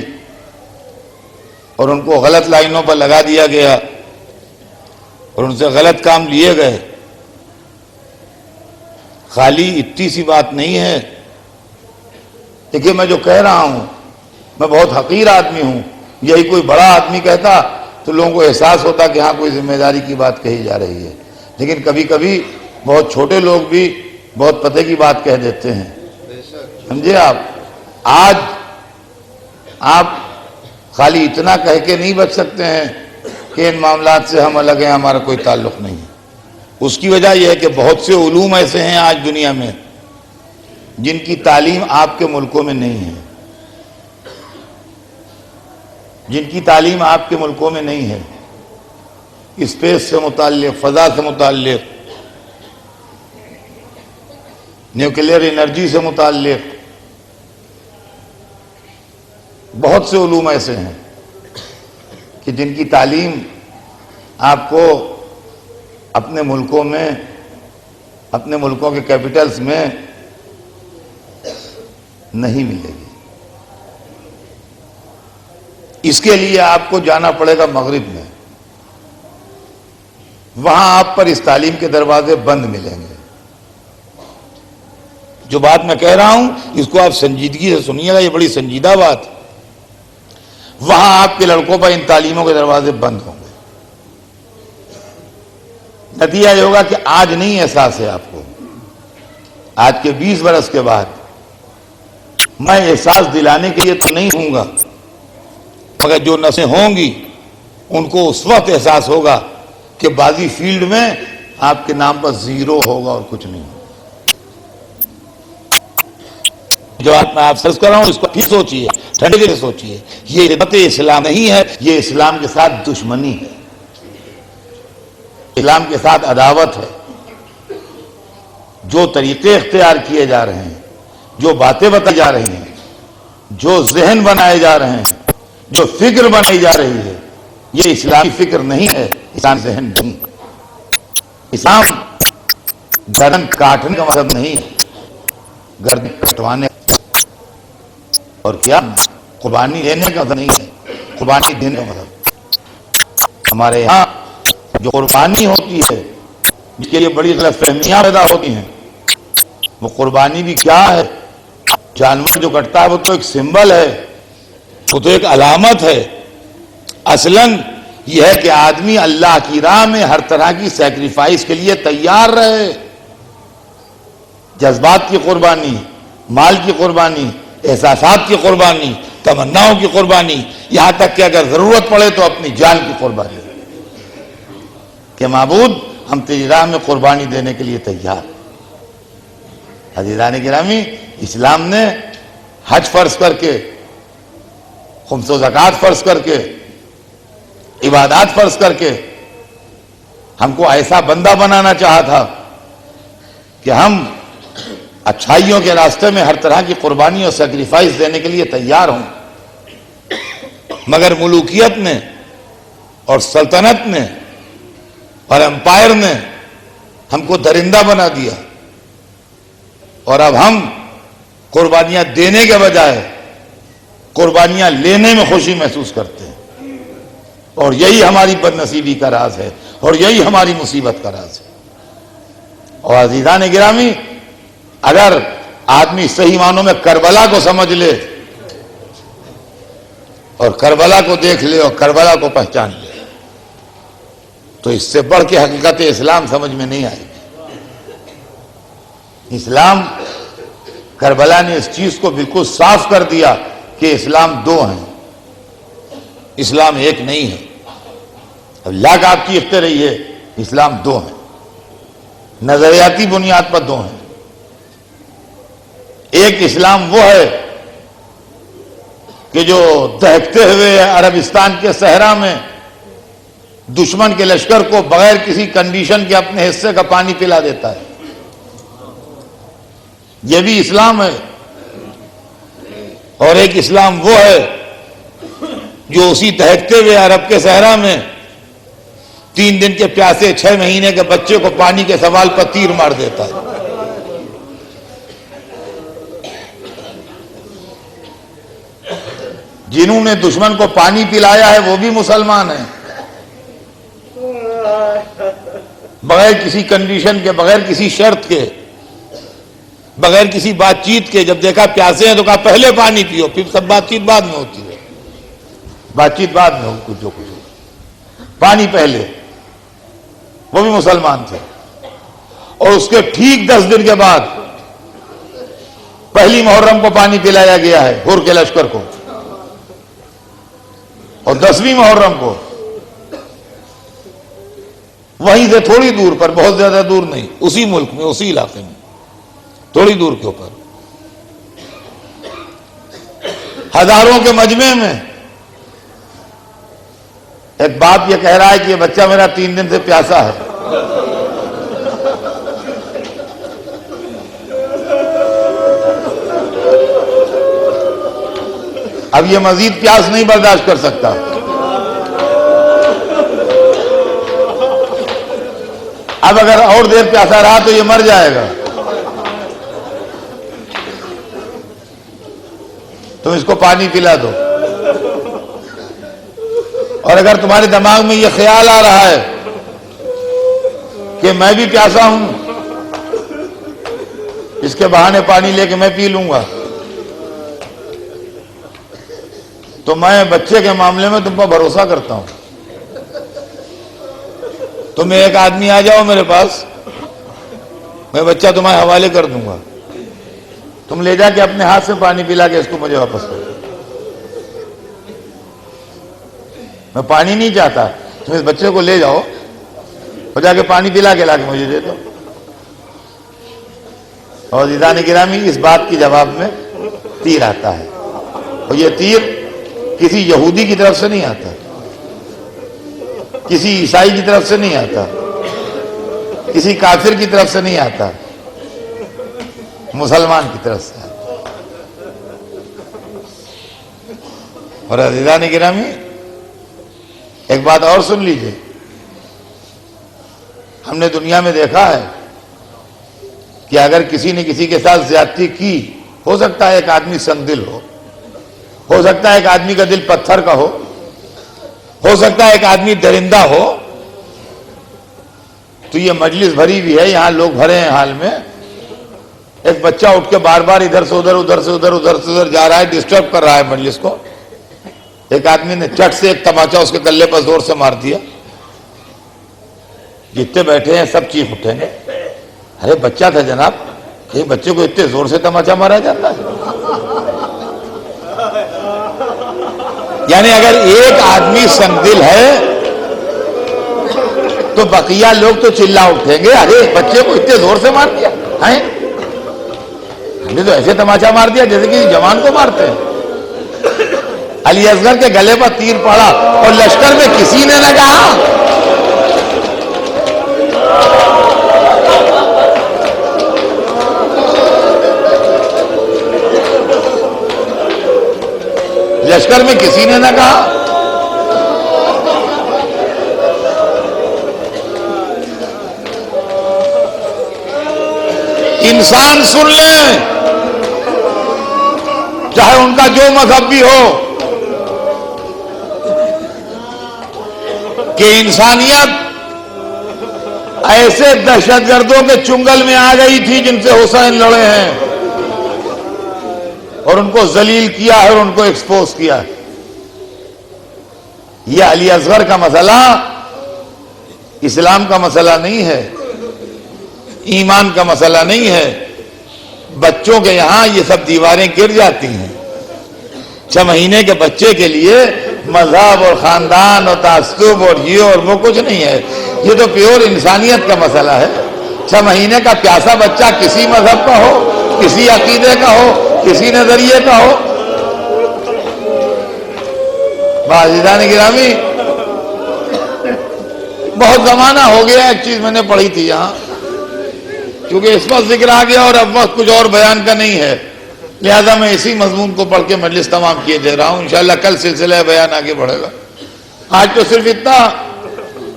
S1: اور ان کو غلط لائنوں پر لگا دیا گیا اور ان سے غلط کام لیے گئے. خالی اتنی سی بات نہیں ہے. دیکھیے میں جو کہہ رہا ہوں میں بہت حقیر آدمی ہوں، یہی کوئی بڑا آدمی کہتا تو لوگوں کو احساس ہوتا کہ ہاں کوئی ذمہ داری کی بات کہی جا رہی ہے. لیکن کبھی کبھی بہت چھوٹے لوگ بھی بہت پتے کی بات کہہ دیتے ہیں. سمجھے آپ؟ آج آپ خالی اتنا کہہ کے نہیں بچ سکتے ہیں کہ ان معاملات سے ہم الگ ہیں، ہمارا کوئی تعلق نہیں ہے. اس کی وجہ یہ ہے کہ بہت سے علوم ایسے ہیں آج دنیا میں جن کی تعلیم آپ کے ملکوں میں نہیں ہے، جن کی تعلیم آپ کے ملکوں میں نہیں ہے. اسپیس سے متعلق، فضا سے متعلق، نیوکلیئر انرجی سے متعلق بہت سے علوم ایسے ہیں کہ جن کی تعلیم آپ کو اپنے ملکوں میں، اپنے ملکوں کے کیپٹلز میں نہیں ملے گی. اس کے لیے آپ کو جانا پڑے گا مغرب میں، وہاں آپ پر اس تعلیم کے دروازے بند ملیں گے. جو بات میں کہہ رہا ہوں اس کو آپ سنجیدگی سے سنیے گا، یہ بڑی سنجیدہ بات ہے. وہاں آپ کے لڑکوں پر ان تعلیموں کے دروازے بند ہوں گے. نتیجہ یہ ہوگا کہ آج نہیں احساس ہے آپ کو، آج کے 20 برس کے بعد میں احساس دلانے کے لیے تو نہیں ہوں گا، مگر جو نسلیں ہوں گی ان کو اس وقت احساس ہوگا کہ بازی فیلڈ میں آپ کے نام پر زیرو ہوگا اور کچھ نہیں. جو بات میں آپ سے کر رہا ہوں اس کو پھر سوچیے، ٹھنڈے سے سوچیے. یہ ربط اسلام نہیں ہے، یہ اسلام کے ساتھ دشمنی ہے، اسلام کے ساتھ عداوت ہے. جو طریقے اختیار کیے جا رہے ہیں، جو باتیں بتائی جا رہی ہیں، جو ذہن بنائے جا رہے ہیں، جو فکر بنائی جا رہی ہے، یہ اسلامی فکر نہیں ہے، اسلام ذہن نہیں. اسلام گردن کاٹنے کا مطلب نہیں ہے، گردن کٹوانے اور کیا قربانی دینے کا مطلب نہیں ہے، قربانی دینے کا مطلب. ہمارے یہاں جو قربانی ہوتی ہے جس کے لیے بڑی غلط فہمیاں پیدا ہوتی ہیں، وہ قربانی بھی کیا ہے؟ جانور جو کٹتا ہے وہ تو ایک سمبل ہے، وہ تو ایک علامت ہے. اصلاً یہ ہے کہ آدمی اللہ کی راہ میں ہر طرح کی سیکریفائس کے لیے تیار رہے. جذبات کی قربانی، مال کی قربانی، احساسات کی قربانی، تمناؤں کی قربانی، یہاں تک کہ اگر ضرورت پڑے تو اپنی جان کی قربانی، کہ معبود ہم تیری راہ میں قربانی دینے کے لیے تیار. عزیزان گرامی، اسلام نے حج فرض کر کے، خمس و زکوٰۃ فرض کر کے، عبادات فرض کر کے ہم کو ایسا بندہ بنانا چاہا تھا کہ ہم اچھائیوں کے راستے میں ہر طرح کی قربانی اور سیکریفائس دینے کے لیے تیار ہوں. مگر ملوکیت نے اور سلطنت نے اور امپائر نے ہم کو درندہ بنا دیا، اور اب ہم قربانیاں دینے کے بجائے قربانیاں لینے میں خوشی محسوس کرتے ہیں. اور یہی ہماری بد نصیبی کا راز ہے، اور یہی ہماری مصیبت کا راز ہے. اور عزیزان گرامی، اگر آدمی صحیح معنوں میں کربلا کو سمجھ لے اور کربلا کو دیکھ لے اور کربلا کو پہچان لے تو اس سے بڑھ کے حقیقت اسلام سمجھ میں نہیں آئے گی. اسلام، کربلا نے اس چیز کو بالکل صاف کر دیا کہ اسلام دو ہیں، اسلام ایک نہیں ہے. اب لاکھ آپ چیختے رہیے، اسلام دو ہیں، نظریاتی بنیاد پر دو ہیں. ایک اسلام وہ ہے کہ جو دہکتے ہوئے عربستان کے صحرا میں دشمن کے لشکر کو بغیر کسی کنڈیشن کے اپنے حصے کا پانی پلا دیتا ہے، یہ بھی اسلام ہے. اور ایک اسلام وہ ہے جو اسی دہکتے ہوئے عرب کے صحرا میں 3 دن کے پیاسے 6 مہینے کے بچے کو پانی کے سوال پر تیر مار دیتا ہے. جنہوں نے دشمن کو پانی پلایا ہے وہ بھی مسلمان ہیں، بغیر کسی کنڈیشن کے، بغیر کسی شرط کے، بغیر کسی بات چیت کے. جب دیکھا پیاسے ہیں تو کہا پہلے پانی پیو، پھر سب بات چیت بعد میں ہوتی ہے، بات چیت بعد میں ہو، کچھ جو کچھ ہو، پانی پہلے. وہ بھی مسلمان تھے. اور اس کے ٹھیک 10 دن کے بعد پہلی محرم کو پانی پلایا گیا ہے ہور کے لشکر کو، اور 10ویں محرم کو وہیں سے تھوڑی دور پر، بہت زیادہ دور نہیں، اسی ملک میں، اسی علاقے میں تھوڑی دور کے اوپر، ہزاروں کے مجمع میں ایک باپ یہ کہہ رہا ہے کہ یہ بچہ میرا 3 دن سے پیاسا ہے. اب یہ مزید پیاس نہیں برداشت کر سکتا. اب اگر اور دیر پیاسا رہا تو یہ مر جائے گا. تم اس کو پانی پلا دو. اور اگر تمہارے دماغ میں یہ خیال آ رہا ہے کہ میں بھی پیاسا ہوں، اس کے بہانے پانی لے کے میں پی لوں گا، تو میں بچے کے معاملے میں تم پر بھروسہ کرتا ہوں. تم ایک آدمی آ جاؤ میرے پاس، میں بچہ تمہارے حوالے کر دوں گا، تم لے جا کے اپنے ہاتھ سے پانی پلا کے اس کو مجھے واپس کر. میں پانی نہیں چاہتا، تم اس بچے کو لے جاؤ اور جا کے پانی پلا کے لا کے مجھے دے دو. اور عزیزان گرامی، اس بات کے جواب میں تیر آتا ہے، اور یہ تیر کسی یہودی کی طرف سے نہیں آتا، کسی عیسائی کی طرف سے نہیں آتا، کسی کافر کی طرف سے نہیں آتا، مسلمان کی طرف سے آتا. اور عزیزان گرامی، ایک بات اور سن لیجئے. ہم نے دنیا میں دیکھا ہے کہ اگر کسی نے کسی کے ساتھ زیادتی کی، ہو سکتا ہے ایک آدمی سنگ دل ہو سکتا ہے ایک آدمی کا دل پتھر کا ہو سکتا ہے ایک آدمی درندہ ہو، تو یہ مجلس بھری بھی ہے، یہاں لوگ بھرے ہیں حال میں. ایک بچہ اٹھ کے بار بار ادھر سے ادھر، ادھر سے ادھر، ادھر سے ادھر جا رہا ہے، ڈسٹرب کر رہا ہے مجلس کو. ایک آدمی نے چٹ سے ایک تماچا اس کے گلے پر زور سے مار دیا. جتنے بیٹھے ہیں سب چیخ اٹھے ہیں، ارے بچہ تھا جناب، کہ بچے کو اتنے زور سے تماچا مارا جاتا ہے؟ یعنی اگر ایک آدمی سنگدل ہے تو بقیہ لوگ تو چلا اٹھیں گے، ارے بچے کو اتنے زور سے مار دیا ہے، ہم نے تو ایسے تماچا مار دیا جیسے کسی جوان کو مارتے ہیں. علی اصغر کے گلے پر تیر پڑا اور لشکر میں کسی نے نہ کہا لشکر میں کسی نے نہ کہا. انسان سن لیں، چاہے ان کا جو مذہب بھی ہو، کہ انسانیت ایسے دہشت گردوں کے چنگل میں آ گئی تھی جن سے حسین لڑے ہیں، اور ان کو ذلیل کیا ہے اور ان کو ایکسپوز کیا ہے. یہ علی اصغر کا مسئلہ اسلام کا مسئلہ نہیں ہے، ایمان کا مسئلہ نہیں ہے. بچوں کے یہاں یہ سب دیواریں گر جاتی ہیں. 6 مہینے کے بچے کے لیے مذہب اور خاندان اور تعصب اور یہ اور وہ کچھ نہیں ہے. یہ تو پیور انسانیت کا مسئلہ ہے. 6 مہینے کا پیاسا بچہ کسی مذہب کا ہو، کسی عقیدے کا ہو، کسی نظریے کا ہو. عزیزان گرامی، بہت زمانہ ہو گیا، ایک چیز میں نے پڑھی تھی یہاں، کیونکہ اس وقت ذکر آ گیا اور اب وقت کچھ اور بیان کا نہیں ہے، لہذا میں اسی مضمون کو پڑھ کے مجلس تمام کیے دے رہا ہوں. انشاءاللہ کل سلسلہ بیان آگے بڑھے گا. آج تو صرف اتنا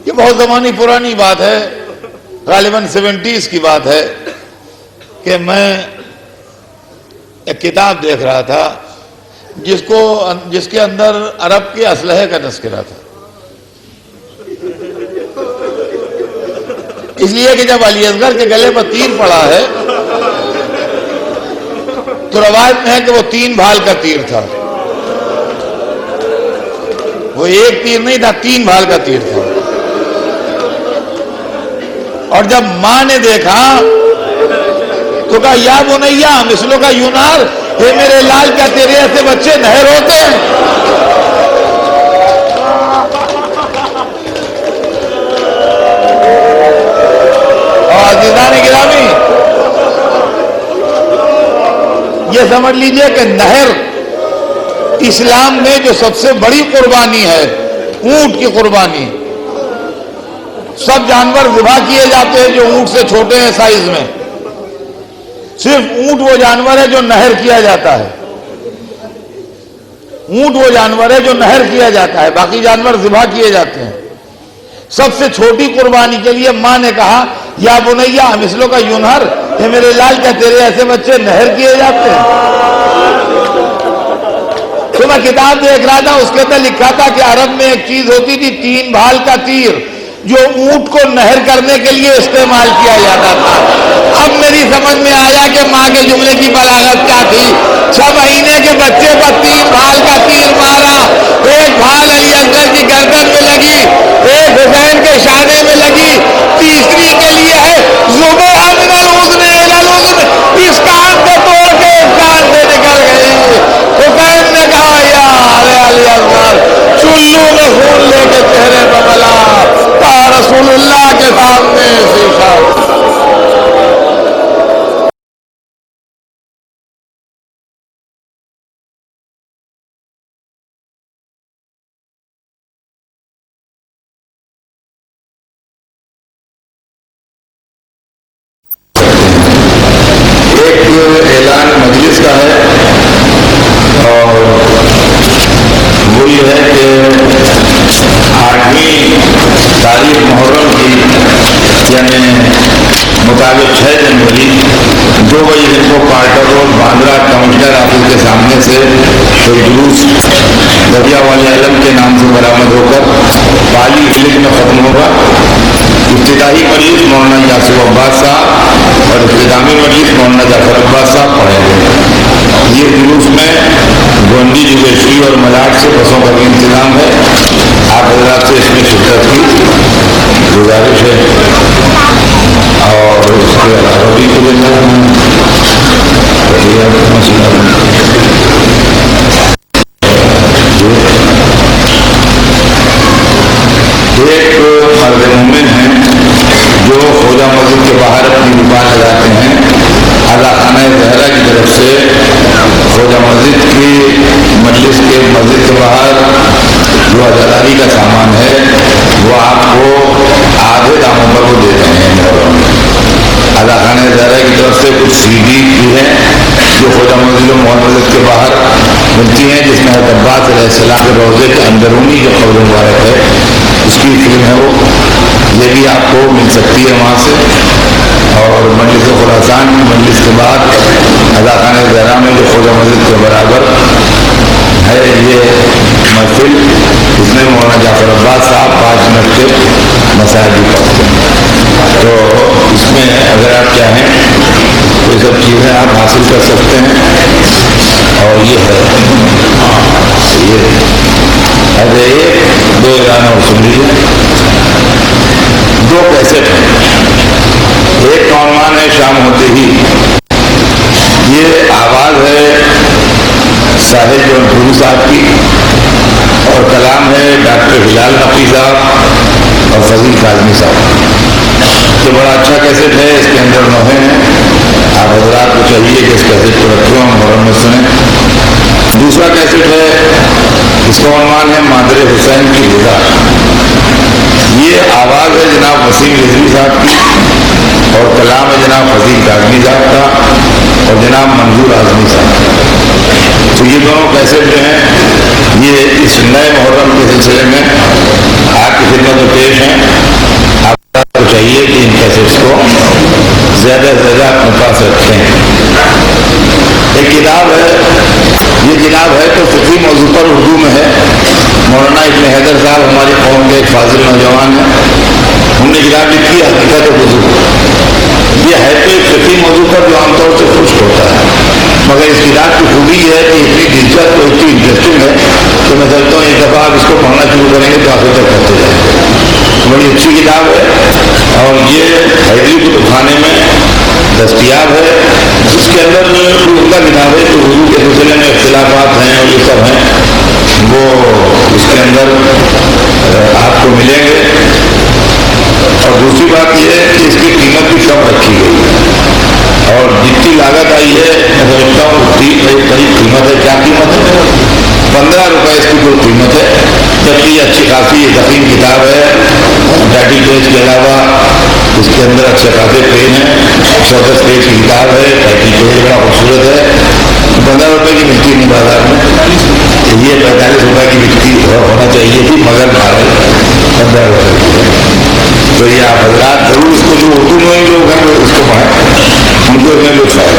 S1: کہ بہت زمانی پرانی بات ہے، غالباً 70s کی بات ہے، کہ میں ایک کتاب دیکھ رہا تھا، جس کے اندر عرب کے اسلحے کا تذکرہ تھا. اس لیے کہ جب علی اصغر کے گلے پر تیر پڑا ہے تو روایت میں ہے کہ وہ 3 بھال کا تیر تھا. وہ ایک تیر نہیں تھا، 3 بھال کا تیر تھا. اور جب ماں نے دیکھا تو کہا یا بنیا مثلو کا یونار، اے میرے لال کیا تیرے ایسے بچے نہر ہوتے ہیں؟ اور عزیزان گرامی یہ سمجھ لیجئے کہ نہر اسلام میں جو سب سے بڑی قربانی ہے، اونٹ کی قربانی. سب جانور ذبح کیے جاتے ہیں جو اونٹ سے چھوٹے ہیں سائز میں، صرف اونٹ وہ جانور ہے جو نہر کیا جاتا ہے. اونٹ وہ جانور ہے جو نہر کیا جاتا ہے، باقی جانور ذبح کیے جاتے ہیں. سب سے چھوٹی قربانی کے لیے ماں نے کہا یا بنیا مثلو کا یونہر، اے میرے لال کیا تیرے ایسے بچے نہر کیے جاتے ہیں؟ تو میں کتاب دیکھ رہا تھا، اس کے اندر لکھا تھا کہ عرب میں ایک چیز ہوتی تھی 3 بھال کا تیر، جو اونٹ کو نہر کرنے کے لیے استعمال کیا جاتا تھا. اب میری سمجھ میں آیا کہ ماں کے جملے کی بلاغت کیا تھی. 6 مہینے کے بچے پر 3 بھال کا تیر مارا. ایک بھال علی اصغر کی گردن میں لگی، ایک حسین کے شانے میں لگی، تیسری کے لیے ہے زبیہ من الاذن الی الاذن، اس کان سے توڑ کے اس کان سے نکل گئی. حسین نے کہا یا علی اصغر، چلو میں خون لے کے چہرے پر ملا، رسول اللہ کے سامنے شیشہ. ایک اعلان مجلس کا ہے اور وہ یہ ہے کہ 8ویں تاریخ محرم کی یعنی مطابق 6 جنوری 2 بجے دن کو Carter road Bandra commissioner office کے سامنے سے کوئی جلوس دریا والے علم کے نام سے برآمد ہو کر بالی علیگ میں ختم ہوگا. افتتاحی مجلس مولانا یاسر عباس صاحب اور اختتامی مجلس مولانا جعفر عباس صاحب پڑھیں گے. یہ جلوس میں گونڈی یونیورسٹی اور ملاٹ سے بسوں کا بھی انتظام ہے. آپ حضرات سے اس میں شرکت کی گزارش ہے. اور اس کے علاوہ بھی ایک مرد مومن ہیں جو خوجہ مسجد کے باہر اپنی دکان لگاتے ہیں. اعلیٰ خانہ زہرا کی طرف سے خوجہ مسجد کی مجلس کے مسجد کے باہر جو عزاداری کا سامان ہے وہ آپ کو آدھے داموں پر وہ دے رہے ہیں. اعلیٰ خانہ زہرا کی طرف سے کچھ CD بھی ہیں جو خوجہ مسجد و مسجد کے باہر ملتی ہیں، جس میں حضرت عباس علیہ السلام کے روضے کے اندرونی جو قبر مبارک ہے اس کی فلم ہے، وہ یہ بھی آپ کو مل سکتی ہے وہاں سے. اور مجلس خراسان کی مجلس کے بعد اعلیٰ خانہ زہرا میں جو خوجہ مسجد کے برابر ہے یہ محفل، اس میں مولانا جعفر عباس صاحب 5 منٹ کے مسائل بھی پڑھتے ہیں. تو اس میں اگر آپ چاہیں تو یہ سب چیزیں آپ حاصل کر سکتے ہیں. اور یہ ہے یہ 2 اعلان اور سن لیجیے. 2 کیسٹ ہیں. ایک کا عنوان ہے شام ہوتے ہی، یہ آواز ہے ساحل جون پوری صاحب کی اور کلام ہے ڈاکٹر ہلال نقوی صاحب اور فضیل کاظمی صاحب. یہ بڑا اچھا کیسٹ ہے، اس کے اندر نوحے ہیں. آپ حضرات کو چاہیے کہ اس کیسٹ کو رکھیں اور محرم میں سنیں. دوسرا کیسٹ ہے، اس کا عنوان ہے مادر حسین کی رضا. یہ آواز ہے جناب وسیم رضوی صاحب کی اور کلام ہے جناب فضیل کاظمی صاحب کا اور جناب منظور اعظمی صاحب. تو یہ دونوں کیسٹ جو ہیں یہ اس نئے محرم کے سلسلے میں آپ کی خدمت میں پیش ہیں. آپ کو چاہیے کہ ان کیسٹس کو زیادہ سے زیادہ اپنے پاس رکھیں. ایک کتاب ہے یہ کتاب ہے تو فقہی موضوع پر اردو میں ہے. مولانا ابن حیدر صاحب ہماری قوم کے ایک فاضل نوجوان ہیں. ہم نے کتاب لکھی حقیقت وضو. یہ ہے تو ایک فقہی موضوع پر جو عام طور سے خشک ہوتا ہے، مگر اس کتاب کی خوبی یہ ہے کہ اتنی دلچسپ اور اتنی انٹرسٹنگ ہے کہ میں سمجھتا ہوں ایک دفعہ آپ اس کو پڑھنا شروع کریں گے تو آخر تک پڑھتے جائیں گے. بڑی اچھی کتاب ہے اور یہ حیدری کتب خانے میں دستیاب ہے. اس کے اندر عمدہ کتاب ہے. تو وضو کے سلسلے میں اختلافات ہیں اور یہ سب ہیں وہ اس کے اندر آپ کو ملیں گے. اور دوسری بات یہ ہے کہ اس کی قیمت بھی کم رکھی گئی ہے اور جتنی لاگت آئی ہے میں سمجھتا ہوں بڑی قیمت ہے. کیا قیمت ہے؟ 15 روپے اس کی کوئی قیمت ہے. جبکہ یہ اچھی خاصی ضخیم کتاب ہے. ڈائٹی پیج کے علاوہ اس کے اندر اچھے خاصے پین ہیں. 14 پیج کی کتاب ہے. ڈائٹی پیج بڑا خوبصورت ہے. 15 روپے کی ملتی نہیں بازار میں. یہ 45 روپے کی بکتی ہونا چاہیے تھی مگر 15 روپے کی ہے. تو یہ آپ حضرات ضرور اس کو جو اردو میں لوگ ہیں وہ اس کو پڑھیں. ان کو میں لطف آئے.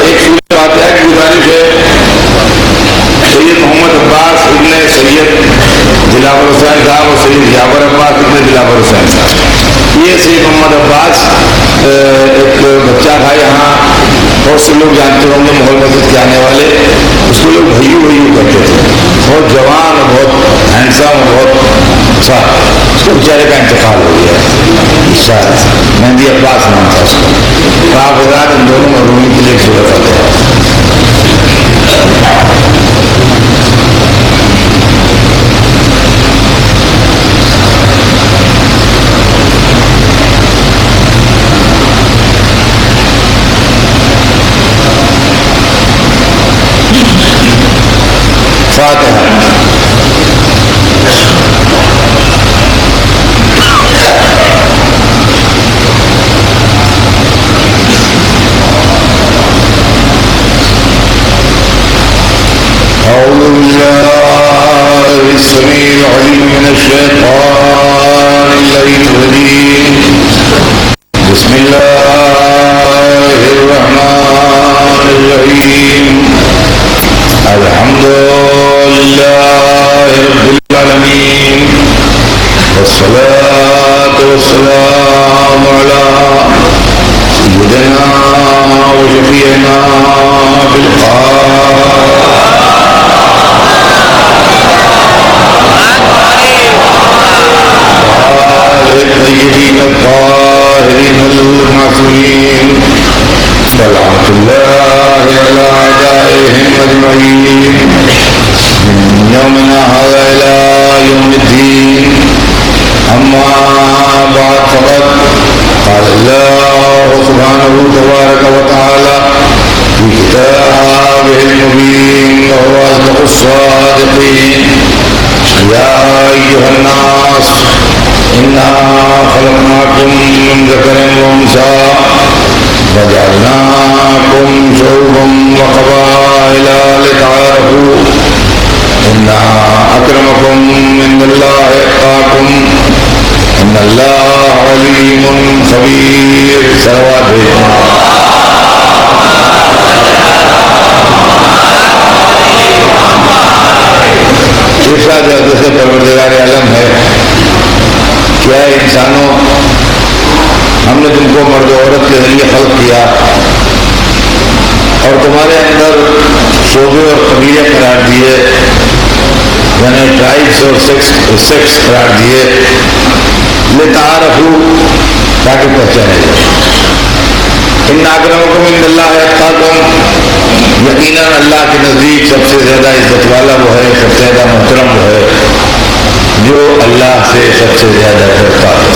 S1: ایک بات ہے کہ گزارش ہے سید محمد عباس ابن سید دلاور حسین صاحب اور سید جعفر عباس ابن دلاور حسین صاحب. یہ سید محمد عباس ایک بچہ تھا یہاں. بہت سے لوگ جانتے ہوں گے محل مسجد کے آنے والے. اس کو لوگ بھئیو بھئیو کرتے تھے. بہت جوان اور بہت ہینڈسم اور بہت اچھا. اس کو بیچارے کا انتقال ہو گیا. شاید مہندی عباس نام تھا اس کو. آپ حضرات ان دونوں مرحومین کے لیے ایک صورت آتے ہیں. فاتحہ. أعوذ بالله السميع العليم من الشيطان اللعين الرجيم. بسم الله الرحمن الرحيم. الحمد لله رب العالمين والصلاة والسلام على سيدنا وشفيعنا بالقرآن الطيبين الطاهرين المعصومين. صلوات الله على أعدائهم أجمعين من يومنا هذا إلى يوم الدين. أما بعد فقد قال الله سبحانه تبارك وتعالى في كتابه المبين وهو أصدق الصادقين. يا أيها الناس إنا خلقناكم من ذكر وأنثى وجعلناكم شعوبا وقبائل لتعارفوا إن أكرمكم عند الله أتقاكم إن الله عليم خبير. صلوات تیسرا جو حضرت پروردگار عالم ہے. کیا انسانوں ہم نے تم کو مرد و عورت کے ذریعے خلق کیا اور تمہارے اندر شعبے اور قبیلے قرار دیے یعنی ٹرائبس اور سیکس قرار دیے. لتعارفوا تاکہ پہچانے جائے. ان اکرمکم عند اللہ اتقاکم یقیناً اللہ کے نزدیک سب سے زیادہ عزت والا وہ ہے, سب سے زیادہ محترم وہ ہے جو اللہ سے سب سے زیادہ ڈرتا ہے.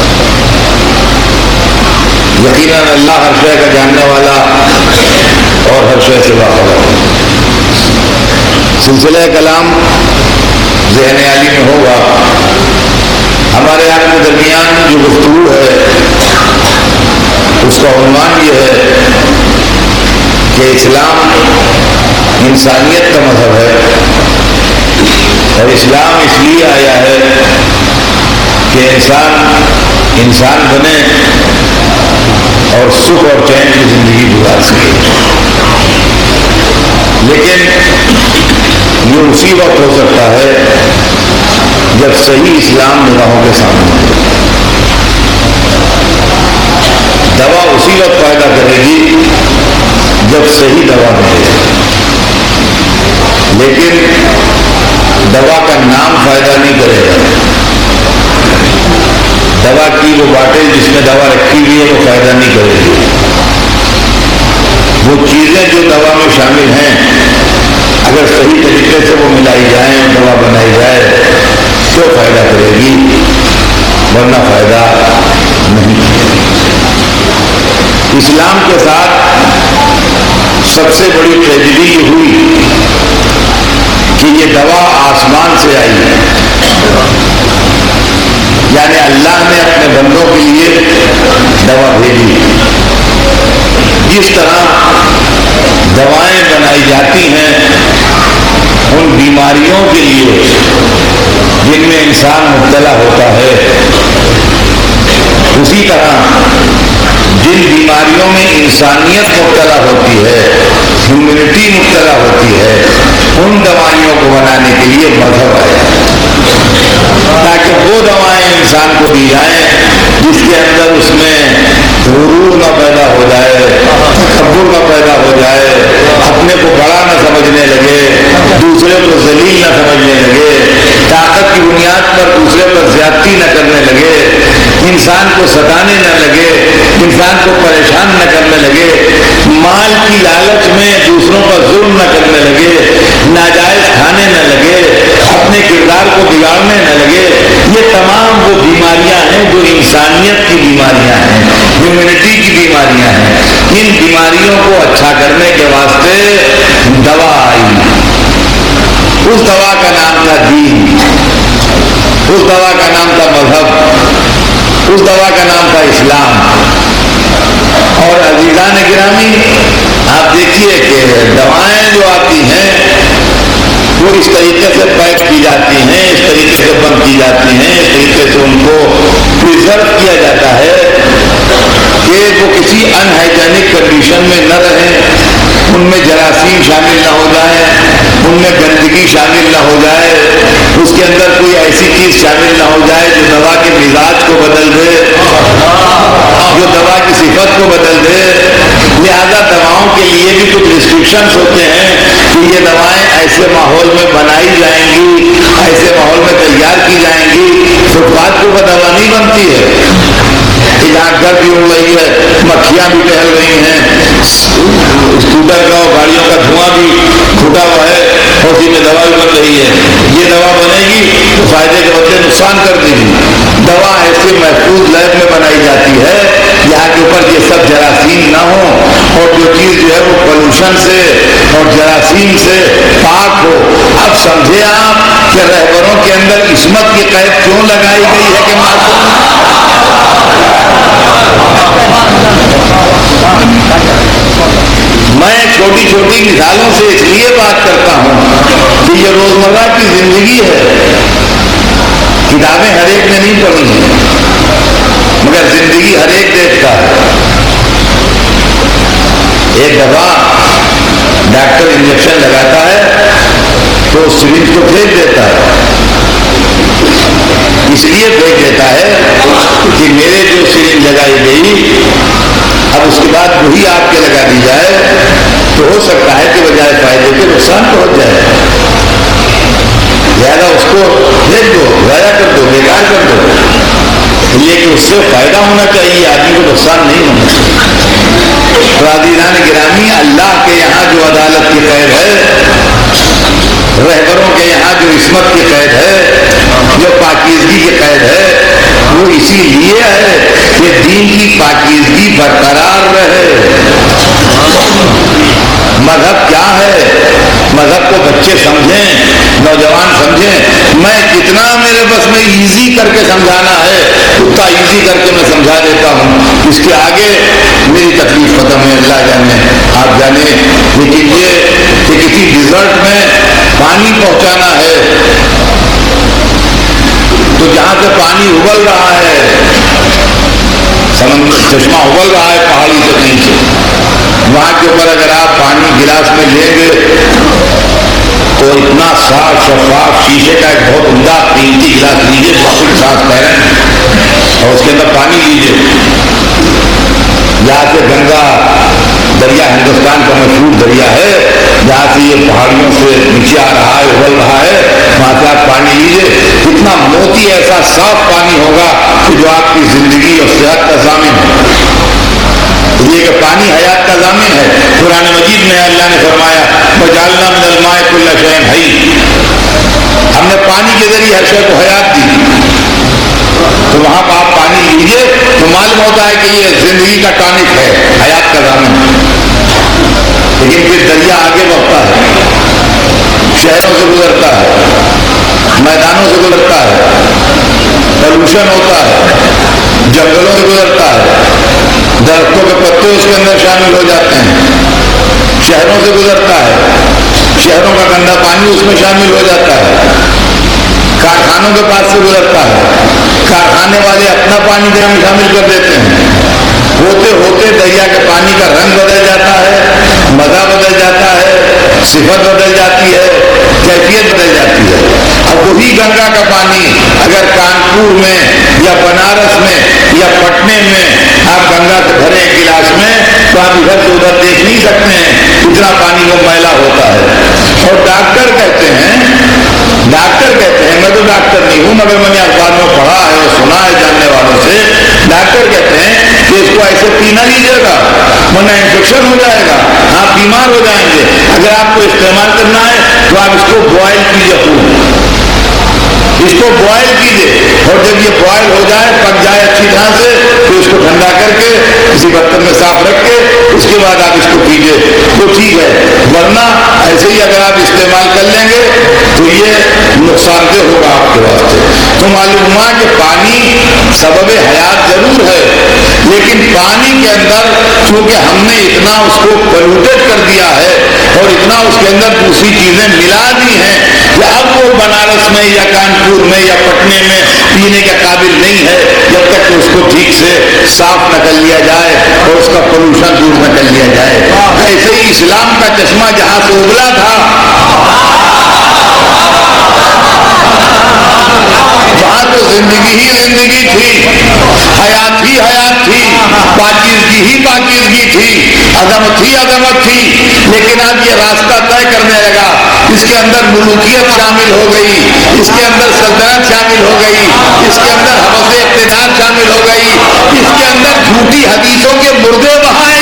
S1: یقیناً اللہ ہر شے کا جاننے والا اور ہر شے سے باخبر ہے. سلسلہ کلام ذہن عالی میں ہوگا. ہمارے آپ کے درمیان جو گفتگو ہے اس کا عنوان یہ ہے کہ اسلام انسانیت کا مذہب ہے اور اسلام اس لیے آیا ہے کہ انسان بنے اور سکھ اور چین کی زندگی گزار سکے. لیکن یہ اسی وقت ہو سکتا ہے جب صحیح اسلام نگاہوں کے سامنے ہو۔ دوا اسی وقت فائدہ کرے گی جب صحیح دوا ملے، لیکن دوا کا نام فائدہ نہیں کرے گا۔ دوا کی وہ باٹل جس میں دوا رکھی ہوئی ہے وہ فائدہ نہیں کرے گی۔ وہ چیزیں جو دوا میں شامل ہیں اگر صحیح طریقے سے وہ ملائی جائیں، دوا بنائی جائے تو فائدہ کرے گی، ورنہ فائدہ نہیں۔ اسلام کے ساتھ سب سے بڑی ٹریجڈی یہ ہوئی کہ یہ دوا آسمان سے آئی ہے، یعنی اللہ نے اپنے بندوں کے لیے دوا بھیجی۔ جس طرح دوائیں بنائی جاتی ہیں ان بیماریوں کے لیے جن میں انسان مبتلا ہوتا ہے، اسی طرح جن بیماریوں میں انسانیت مبتلا ہوتی ہے، ہیومینٹی مبتلا ہوتی ہے، ان دوائیوں کو بنانے کے لیے مذہب آیا تاکہ وہ دوائیں انسان کو دی جائیں جس کے اندر اس میں غرور نہ پیدا ہو جائے، تکبر نہ پیدا ہو جائے، اپنے کو بڑا نہ سمجھنے لگے، دوسرے کو ذلیل نہ سمجھنے لگے، طاقت کی بنیاد پر دوسرے پر زیادتی نہ کرنے لگے، انسان کو ستانے نہ لگے، انسان کو پریشان نہ کرنے لگے، مال کی لالچ میں دوسروں پر ظلم نہ کرنے لگے، ناجائز کھانے نہ لگے، اپنے کردار کو بگاڑنے نہ لگے۔ یہ تمام وہ بیماریاں ہیں جو انسانیت کی بیماریاں ہیں، ہیومینٹی کی بیماریاں ہیں۔ ان بیماریوں کو اچھا کرنے کے واسطے دوا آئی۔ اس دوا کا نام تھا دین، اس دوا کا نام تھا مذہب، اس دوا کا نام تھا اسلام۔ اور عزیزان گرامی، آپ دیکھیے کہ دوائیں جو آتی ہیں وہ اس طریقے سے پیک کی جاتی ہیں، اس طریقے سے بند کی جاتی ہیں، اس طریقے سے ان کو پریزرو کیا جاتا ہے کہ وہ کسی ان ہائیجینک کنڈیشن میں نہ رہیں، ان میں جراثیم شامل نہ ہو جائیں، ان میں گندگی شامل نہ ہو جائے، اس کے اندر کوئی ایسی چیز شامل نہ ہو جائے جو دوا کے مزاج کو بدل دے، جو دوا کی صفت کو بدل دے۔ لہذا دواؤں کے لیے بھی کچھ ریسٹرکشنز ہوتے ہیں کہ یہ دوائیں ایسے ماحول میں بنائی جائیں گی، ایسے ماحول میں تیار کی جائیں گی۔ فٹ پاتھ کو دوا نہیں بنتی ہے، جہاں گرد بھی اڑ رہی ہے، مکھیاں بھی ٹہل رہی ہیں، اسکوٹر کا اور گاڑیوں کا دھواں بھی کھٹا ہوا ہے اور اسی میں دوا بھی بن رہی ہے۔ یہ دوا بنے گی تو فائدے کے بدلے نقصان کر دے گی۔ دوا ایسے محفوظ لیب میں بنائی جاتی ہے یہاں کے اوپر یہ سب جراثیم نہ ہوں اور جو چیز جو ہے وہ پولوشن سے اور جراثیم سے پاک ہو۔ اب سمجھے آپ کہ رہبروں کے اندر عصمت کی قید کیوں لگائی گئی ہے کہ میں چھوٹی چھوٹی مثالوں سے اس لیے بات کرتا ہوں کہ یہ روزمرہ کی زندگی ہے۔ کتابیں ہر ایک نے نہیں پڑھی ہیں مگر زندگی ہر ایک دیکھتا ہے۔ ایک دفعہ ڈاکٹر انجیکشن لگاتا ہے تو سرنج کو پھینک دیتا ہے، اس لیے پھینک دیتا ہے کہ میرے جو سرنج لگائی گئی اب اس کے بعد وہی آپ کے لگا دی جائے تو ہو سکتا ہے کہ بجائے فائدے کے نقصان پہنچ جائے، لہٰذا اس کو پھینک دو، ضائع کر دو، بیکار کر دو، لیکن اس سے فائدہ ہونا چاہیے، آدمی کو نقصان نہیں ہونا چاہیے۔ تو عزیزان گرامی، اللہ کے یہاں جو عدالت کی قید ہے، رہبروں کے یہاں جو عصمت کی قید ہے، جو پاکیزگی کی قید ہے، وہ اسی لیے ہے کہ دین کی پاکیزگی برقرار رہے۔ مذہب کیا ہے؟ مذہب کو بچے سمجھیں، نوجوان سمجھیں۔ میں جتنا میرے بس میں ایزی کر کے سمجھانا ہے اتنا ایزی کر کے میں سمجھا دیتا ہوں، اس کے آگے میری تکلیف ختم ہے، اللہ جانے آپ جانے۔ لیکن یہ کہ کسی ڈیزرٹ میں پانی پہنچانا ہے تو جہاں سے پانی ابل رہا ہے، سمندر چشمہ ابل رہا ہے پہاڑی سے کہیں سے، وہاں کے اوپر اگر آپ پانی گلاس میں لیں گے تو اتنا صاف شفاف شیشے کا ایک بہت عمدہ قیمتی گلاس لیجیے، بالکل صاف پیرن، اور اس کے اندر پانی لیجیے۔ یہاں سے گنگا دریا ہندوستان کا مشہور دریا ہے، جہاں سے یہ پہاڑیوں سے نیچے آ رہا ہے، ابل رہا ہے، وہاں سے آپ پانی لیجیے، اتنا موتی ایسا صاف پانی ہوگا کہ جو آپ کی زندگی اور صحت کا ضامن ہے۔ یہ کہ پانی حیات کا ضامن ہے۔ قرآن مجید میں اللہ نے فرمایا وَجَعَلْنَا مِنَ الْمَاءِ كُلَّ شَيْءٍ حَيٍّ، ہم نے پانی کے ذریعے ہر شے کو حیات دی۔ تو وہاں پر آپ پانی لیجیے تو معلوم ہوتا ہے کہ یہ زندگی کا ٹانک ہے، حیات کا ضامن ہے۔ لیکن پھر دریا آگے بڑھتا ہے، شہروں سے گزرتا ہے، میدانوں سے گزرتا ہے، پولوشن ہوتا ہے، جنگلوں سے گزرتا ہے، درختوں کے پتے اس کے اندر شامل ہو جاتے ہیں، شہروں سے گزرتا ہے، شہروں کا گندا پانی اس میں شامل ہو جاتا ہے، کارخانوں کے پاس سے گزرتا ہے، کارخانے والے اپنا پانی میں شامل کر دیتے ہیں، ہوتے ہوتے دریا کے پانی کا رنگ بدل جاتا ہے، مزہ بدل جاتا ہے، صفت بدل جاتی ہے، کیفیت بدل جاتی ہے۔ اب وہی گنگا کا پانی اگر کانپور میں یا بنارس میں یا پٹنے میں آپ گنگا سے بھرے ایک گلاس میں تو آپ ادھر سے ادھر دیکھ نہیں سکتے ہیں، اتنا پانی وہ میلا ہوتا ہے۔ اور ڈاکٹر کہتے ہیں، میں تو ڈاکٹر نہیں ہوں مگر میں نے اخبار میں پڑھا ہے اور سنا ہے جاننے والوں سے، ڈاکٹر کہتے ہیں کہ اس کو ایسے پینا لیجیے گا ورنہ انفیکشن ہو جائے گا، آپ بیمار ہو جائیں گے۔ اگر آپ کو استعمال کرنا ہے تو آپ اس کو بوائل کیجیے، اس کو بوائل کیجیے، اور جب یہ بوائل ہو جائے، پک جائے اچھی طرح سے، تو اس کو ٹھنڈا کر کے کسی برتن میں صاف رکھ کے اس کے بعد آپ اس کو پیجیے تو ٹھیک ہے، ورنہ ایسے ہی اگر آپ استعمال کر لیں گے تو یہ نقصان دہ ہوگا آپ کے واسطے۔ تو معلوم ہوا کہ پانی سبب حیات ضرور ہے، لیکن پانی کے اندر چونکہ ہم نے اتنا اس کو پولوٹیڈ کر دیا ہے اور اتنا اس کے اندر دوسری چیزیں ملا دی ہیں کہ اب وہ بنارس میں یا کانپور میں یا پٹنے میں پینے کے قابل نہیں ہے جب تک کہ اس کو ٹھیک سے صاف نہ کر لیا جائے اور اس کا پولوشن دور نہ کر لیا جائے۔ ایسے ہی اسلام کا چشمہ جہاں سے ابلا تھا وہاں تو زندگی ہی زندگی تھی، حیات ہی حیات تھی، پاکیزگی ہی پاکیزگی تھی، عظمت ہی عظمت تھی، لیکن اب یہ راستہ طے کرنے لگا، اس کے اندر ملوکیت شامل ہو گئی، اس کے اندر سلطنت شامل ہو گئی، اس کے اندر حوث اقتدار شامل ہو گئی، اس کے اندر جھوٹی حدیثوں کے مردے بہائے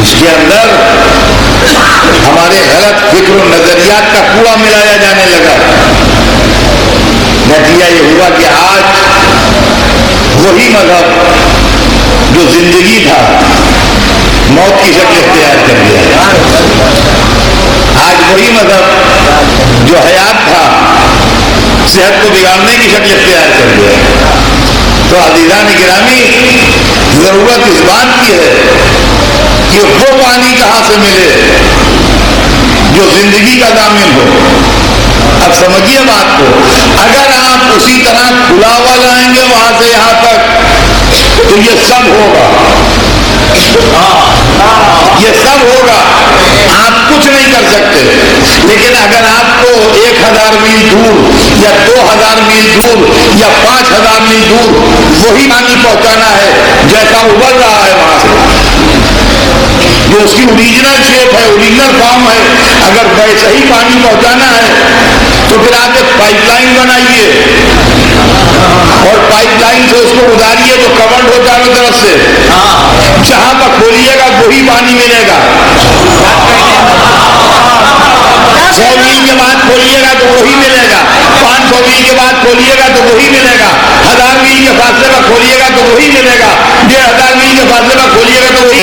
S1: اس کے اندر ہمارے غلط فکر و نظریات کا کوڑا ملایا جانے لگا۔ نتیجہ یہ ہوا کہ آج وہی مذہب جو زندگی تھا موت کی شکل اختیار کر لیا، آج وہی مذہب جو حیات تھا صحت کو بگاڑنے کی شکل اختیار کر لیا۔ تو عزیزان گرامی، ضرورت اس بات کی ہے کہ وہ پانی کہاں سے ملے جو زندگی کا ضامن ہو۔ اب سمجھیے بات کو، اگر آپ اسی طرح کھلا ہوا لائیں گے وہاں سے یہاں تک تو یہ سب ہوگا، یہ سب ہوگا، آپ کچھ نہیں کر سکتے۔ لیکن اگر آپ کو 1000 میل دور یا 2000 میل دور یا 5000 میل دور وہی پانی پہنچانا ہے جیسا ابل رہا ہے وہاں سے، جو اس کی اوریجنل شیپ ہے، اوریجنل فارم ہے، اگر ویسے ہی پانی پہنچانا ہے تو پھر آپ ایک پائپ لائن بنائیے اور پائپ لائن سے اس کو گزاریے جو کورڈ ہو چاروں طرف سے، جہاں پر کھولیے گا وہی پانی ملے گا۔ 100 میل کے بعد کھولیے گا تو وہی ملے گا، 500 میل کے بعد کھولیے گا تو وہی ملے گا، 1000 میل کے فاصلے پر کھولیے گا تو وہی ملے گا، 1500 میل کے فاصلے پر کھولیے گا تو وہی